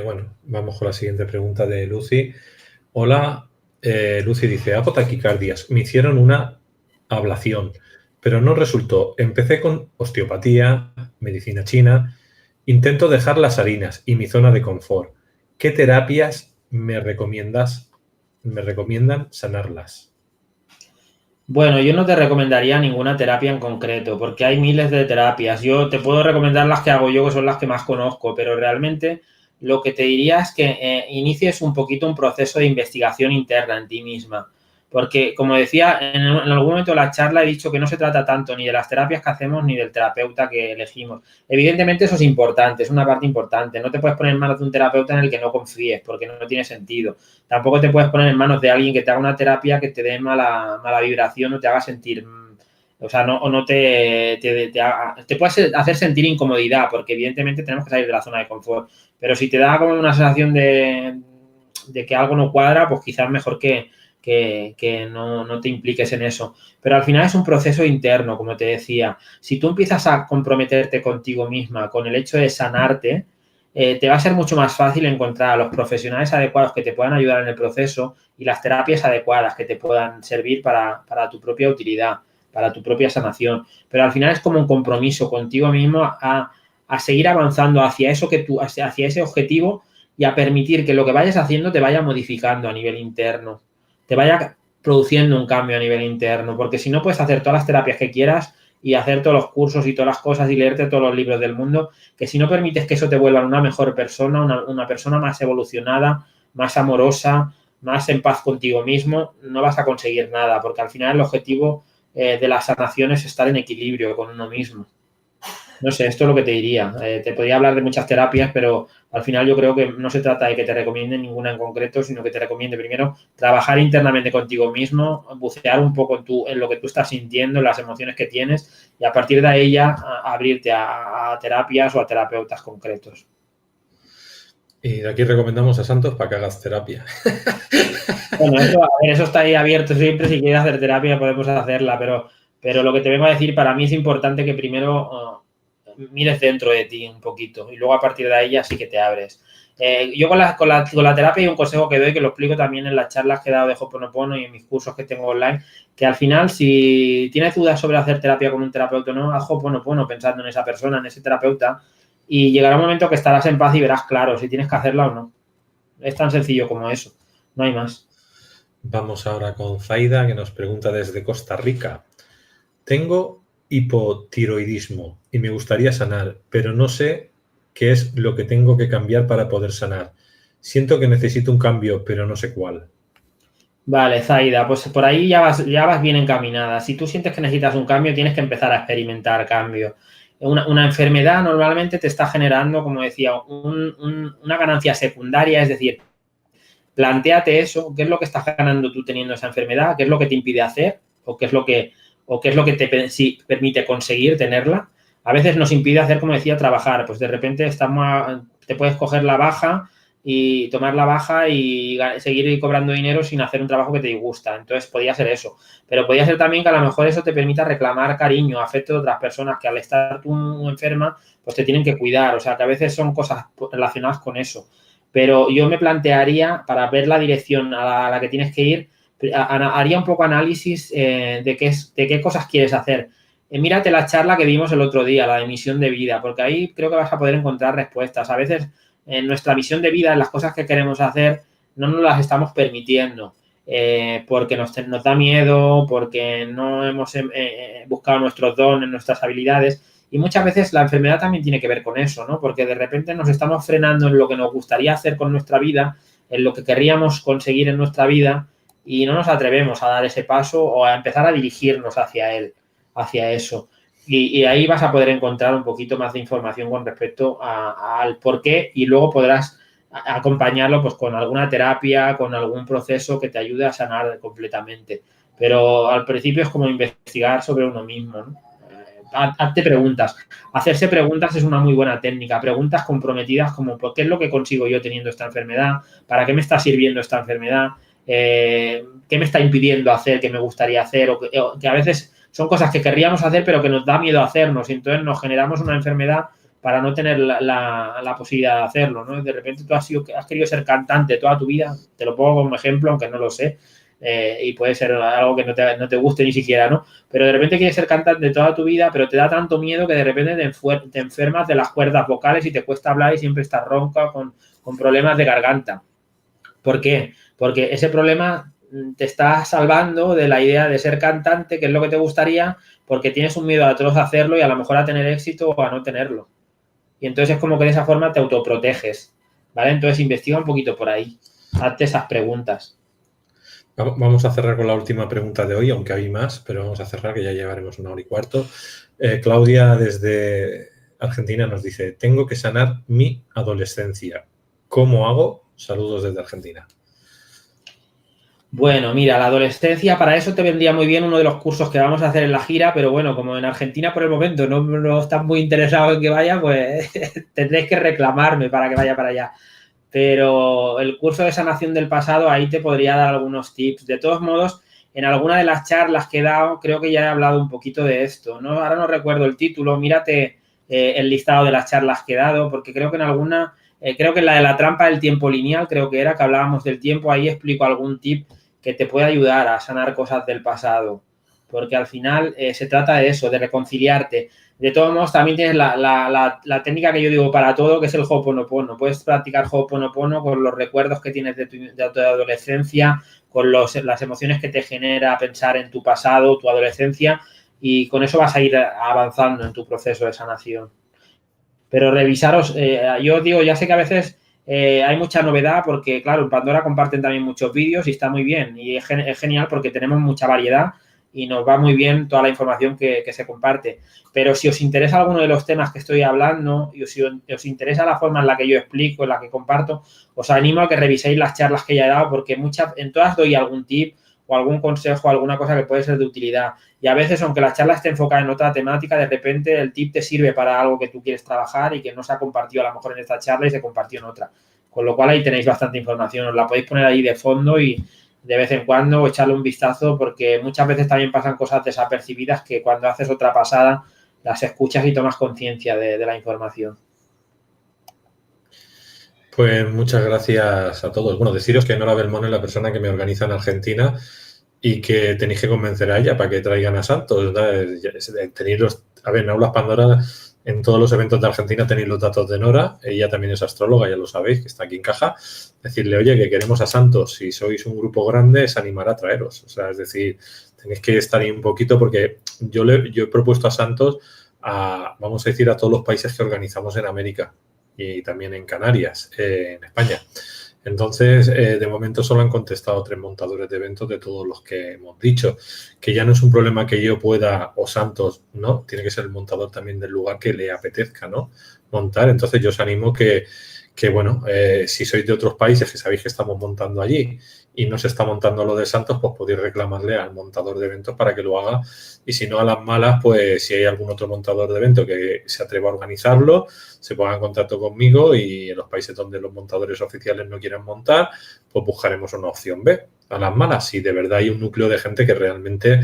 Bueno, vamos con la siguiente pregunta de Lucy. Hola, Lucy dice, hago taquicardias. Me hicieron una ablación, pero no resultó. Empecé con osteopatía, medicina china. Intento dejar las harinas y mi zona de confort. ¿Qué terapias me recomiendan sanarlas? Bueno, yo no te recomendaría ninguna terapia en concreto, porque hay miles de terapias. Yo te puedo recomendar las que hago yo, que son las que más conozco, pero realmente lo que te diría es que inicies un poquito un proceso de investigación interna en ti misma. Porque, como decía, en algún momento de la charla he dicho que no se trata tanto ni de las terapias que hacemos ni del terapeuta que elegimos. Evidentemente eso es importante, es una parte importante. No te puedes poner en manos de un terapeuta en el que no confíes, porque no tiene sentido. Tampoco te puedes poner en manos de alguien que te haga una terapia que te dé mala vibración o te haga sentir, o sea, no, o no te puedes hacer sentir incomodidad, porque evidentemente tenemos que salir de la zona de confort. Pero si te da como una sensación de que algo no cuadra, pues quizás mejor que no te impliques en eso. Pero al final es un proceso interno, como te decía. Si tú empiezas a comprometerte contigo misma con el hecho de sanarte, te va a ser mucho más fácil encontrar a los profesionales adecuados que te puedan ayudar en el proceso y las terapias adecuadas que te puedan servir para tu propia utilidad, para tu propia sanación. Pero al final es como un compromiso contigo mismo a seguir avanzando hacia eso hacia ese objetivo y a permitir que lo que vayas haciendo te vaya modificando a nivel interno, te vaya produciendo un cambio a nivel interno, porque si no puedes hacer todas las terapias que quieras y hacer todos los cursos y todas las cosas y leerte todos los libros del mundo, que si no permites que eso te vuelva una mejor persona, una persona más evolucionada, más amorosa, más en paz contigo mismo, no vas a conseguir nada, porque al final el objetivo de la sanación es estar en equilibrio con uno mismo. No sé, esto es lo que te diría. Te podría hablar de muchas terapias, pero al final yo creo que no se trata de que te recomiende ninguna en concreto, sino que te recomiende primero trabajar internamente contigo mismo, bucear un poco en lo que tú estás sintiendo, en las emociones que tienes y a partir de ahí ya abrirte a terapias o a terapeutas concretos. Y de aquí recomendamos a Santos para que hagas terapia. Bueno, eso está ahí abierto siempre. Si quieres hacer terapia podemos hacerla, pero lo que te vengo a decir, para mí es importante que primero mires dentro de ti un poquito y luego a partir de ahí ya sí que te abres. Yo con la terapia hay un consejo que doy, que lo explico también en las charlas que he dado de Ho'oponopono y en mis cursos que tengo online, que al final si tienes dudas sobre hacer terapia con un terapeuta o no, haz Ho'oponopono pensando en esa persona, en ese terapeuta y llegará un momento que estarás en paz y verás claro si tienes que hacerla o no. Es tan sencillo como eso, no hay más. Vamos ahora con Zaida, que nos pregunta desde Costa Rica. Tengo hipotiroidismo y me gustaría sanar, pero no sé qué es lo que tengo que cambiar para poder sanar. Siento que necesito un cambio, pero no sé cuál. Vale, Zaida, pues por ahí ya vas bien encaminada. Si tú sientes que necesitas un cambio, tienes que empezar a experimentar cambio. Una enfermedad normalmente te está generando, como decía, una ganancia secundaria, es decir, plantéate eso, qué es lo que estás ganando tú teniendo esa enfermedad, qué es lo que te impide hacer o qué es lo que te permite conseguir tenerla. A veces nos impide hacer, como decía, trabajar. Pues de repente te puedes coger la baja y tomar la baja y seguir cobrando dinero sin hacer un trabajo que te disgusta. Entonces, podría ser eso. Pero podría ser también que a lo mejor eso te permita reclamar cariño, afecto de otras personas que al estar tú enferma, pues te tienen que cuidar. O sea, que a veces son cosas relacionadas con eso. Pero yo me plantearía, para ver la dirección a la que tienes que ir, haría un poco análisis de qué cosas quieres hacer. Mírate la charla que vimos el otro día, la de misión de vida, porque ahí creo que vas a poder encontrar respuestas. A veces en nuestra misión de vida, en las cosas que queremos hacer, no nos las estamos permitiendo. Porque nos da miedo, porque no hemos buscado nuestros dones, nuestras habilidades. Y muchas veces la enfermedad también tiene que ver con eso, ¿no? Porque de repente nos estamos frenando en lo que nos gustaría hacer con nuestra vida, en lo que querríamos conseguir en nuestra vida y no nos atrevemos a dar ese paso o a empezar a dirigirnos hacia él, hacia eso. Y ahí vas a poder encontrar un poquito más de información con respecto al por qué y luego podrás acompañarlo pues con alguna terapia, con algún proceso que te ayude a sanar completamente. Pero al principio es como investigar sobre uno mismo, ¿no? Hazte preguntas. Hacerse preguntas es una muy buena técnica. Preguntas comprometidas como ¿por qué es lo que consigo yo teniendo esta enfermedad? ¿Para qué me está sirviendo esta enfermedad? ¿Qué me está impidiendo hacer que me gustaría hacer? O que a veces son cosas que querríamos hacer pero que nos da miedo hacernos y entonces nos generamos una enfermedad para no tener la posibilidad de hacerlo, ¿no? De repente tú has querido ser cantante toda tu vida, te lo pongo como ejemplo, aunque no lo sé, y puede ser algo que no te guste ni siquiera, ¿no? Pero de repente quieres ser cantante toda tu vida, pero te da tanto miedo que de repente te enfermas de las cuerdas vocales y te cuesta hablar y siempre estás ronca con problemas de garganta. ¿Por qué? Porque ese problema te está salvando de la idea de ser cantante, que es lo que te gustaría, porque tienes un miedo atroz a hacerlo y a lo mejor a tener éxito o a no tenerlo. Y entonces es como que de esa forma te autoproteges, ¿vale? Entonces investiga un poquito por ahí, hazte esas preguntas. Vamos a cerrar con la última pregunta de hoy, aunque hay más, pero vamos a cerrar que ya llevaremos 1 hora y cuarto. Claudia desde Argentina nos dice, tengo que sanar mi adolescencia. ¿Cómo hago? Saludos desde Argentina. Bueno, mira, la adolescencia, para eso te vendría muy bien uno de los cursos que vamos a hacer en la gira, pero bueno, como en Argentina por el momento no están muy interesados en que vaya, pues tendréis que reclamarme para que vaya para allá. Pero el curso de sanación del pasado, ahí te podría dar algunos tips. De todos modos, en alguna de las charlas que he dado, creo que ya he hablado un poquito de esto, ¿no? Ahora no recuerdo el título, mírate el listado de las charlas que he dado, porque creo que en alguna, creo que en la de la trampa del tiempo lineal, creo que era, que hablábamos del tiempo, ahí explico algún tip que te puede ayudar a sanar cosas del pasado, porque al final se trata de eso, de reconciliarte. De todos modos, también tienes la técnica que yo digo para todo, que es el Ho'oponopono. Puedes practicar Ho'oponopono con los recuerdos que tienes de tu adolescencia, con las emociones que te genera pensar en tu pasado, tu adolescencia, y con eso vas a ir avanzando en tu proceso de sanación. Pero revisaros, yo digo, ya sé que a veces hay mucha novedad porque, claro, en Pandora comparten también muchos vídeos y está muy bien. Y es genial porque tenemos mucha variedad y nos va muy bien toda la información que se comparte. Pero si os interesa alguno de los temas que estoy hablando y si os interesa la forma en la que yo explico, en la que comparto, os animo a que reviséis las charlas que ya he dado porque en todas doy algún tip o algún consejo, alguna cosa que puede ser de utilidad. Y a veces, aunque la charla esté enfocada en otra temática, de repente el tip te sirve para algo que tú quieres trabajar y que no se ha compartido a lo mejor en esta charla y se compartió en otra. Con lo cual ahí tenéis bastante información. Os la podéis poner ahí de fondo y de vez en cuando echarle un vistazo porque muchas veces también pasan cosas desapercibidas que cuando haces otra pasada las escuchas y tomas conciencia de la información. Pues muchas gracias a todos. Bueno, deciros que Nora Belmont es la persona que me organiza en Argentina y que tenéis que convencer a ella para que traigan a Santos. A ver, en Aulas Pandora, en todos los eventos de Argentina tenéis los datos de Nora. Ella también es astróloga, ya lo sabéis, que está aquí en caja. Decirle, oye, que queremos a Santos. Si sois un grupo grande, se animará a traeros. O sea, es decir, tenéis que estar ahí un poquito porque yo he propuesto a Santos vamos a decir, a todos los países que organizamos en América y también en Canarias, en España. Entonces, de momento solo han contestado 3 montadores de eventos de todos los que hemos dicho, que ya no es un problema que yo pueda o Santos, ¿no? Tiene que ser el montador también del lugar que le apetezca, ¿no? Montar. Entonces, yo os animo que bueno, si sois de otros países que sabéis que estamos montando allí y no se está montando lo de Santos, pues podéis reclamarle al montador de eventos para que lo haga. Y si no, a las malas, pues si hay algún otro montador de evento que se atreva a organizarlo, se ponga en contacto conmigo, y en los países donde los montadores oficiales no quieran montar, pues buscaremos una opción B. A las malas, si de verdad hay un núcleo de gente que realmente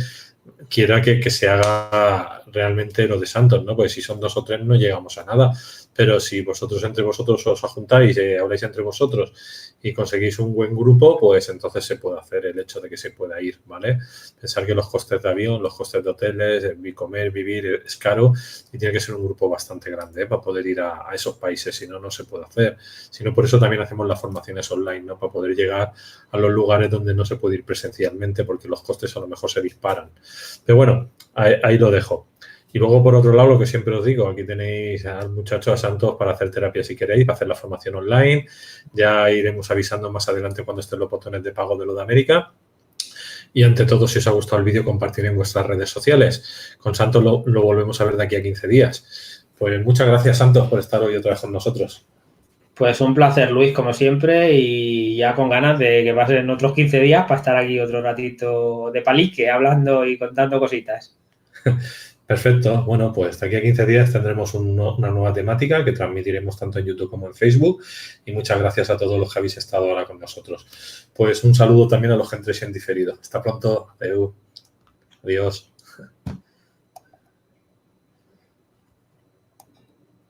quiera que se haga realmente lo de Santos, ¿no? Pues si son 2 o 3 no llegamos a nada. Pero si vosotros entre vosotros os juntáis, habláis entre vosotros y conseguís un buen grupo, pues entonces se puede hacer el hecho de que se pueda ir, ¿vale? Pensar que los costes de avión, los costes de hoteles, comer, vivir es caro, y tiene que ser un grupo bastante grande, para poder ir a esos países, si no, no se puede hacer. Si no, por eso también hacemos las formaciones online, ¿no? Para poder llegar a los lugares donde no se puede ir presencialmente, porque los costes a lo mejor se disparan. Pero bueno, ahí lo dejo. Y luego, por otro lado, lo que siempre os digo, aquí tenéis al muchacho, a Santos, para hacer terapia si queréis, para hacer la formación online. Ya iremos avisando más adelante cuando estén los botones de pago de lo de América. Y ante todo, si os ha gustado el vídeo, compartir en vuestras redes sociales. Con Santos lo volvemos a ver de aquí a 15 días. Pues muchas gracias, Santos, por estar hoy otra vez con nosotros. Pues un placer, Luis, como siempre, y ya con ganas de que pasen otros 15 días para estar aquí otro ratito de palique, hablando y contando cositas. Perfecto. Bueno, pues de aquí a 15 días tendremos una nueva temática que transmitiremos tanto en YouTube como en Facebook. Y muchas gracias a todos los que habéis estado ahora con nosotros. Pues un saludo también a los que entréis en diferido. Hasta pronto. Adiós.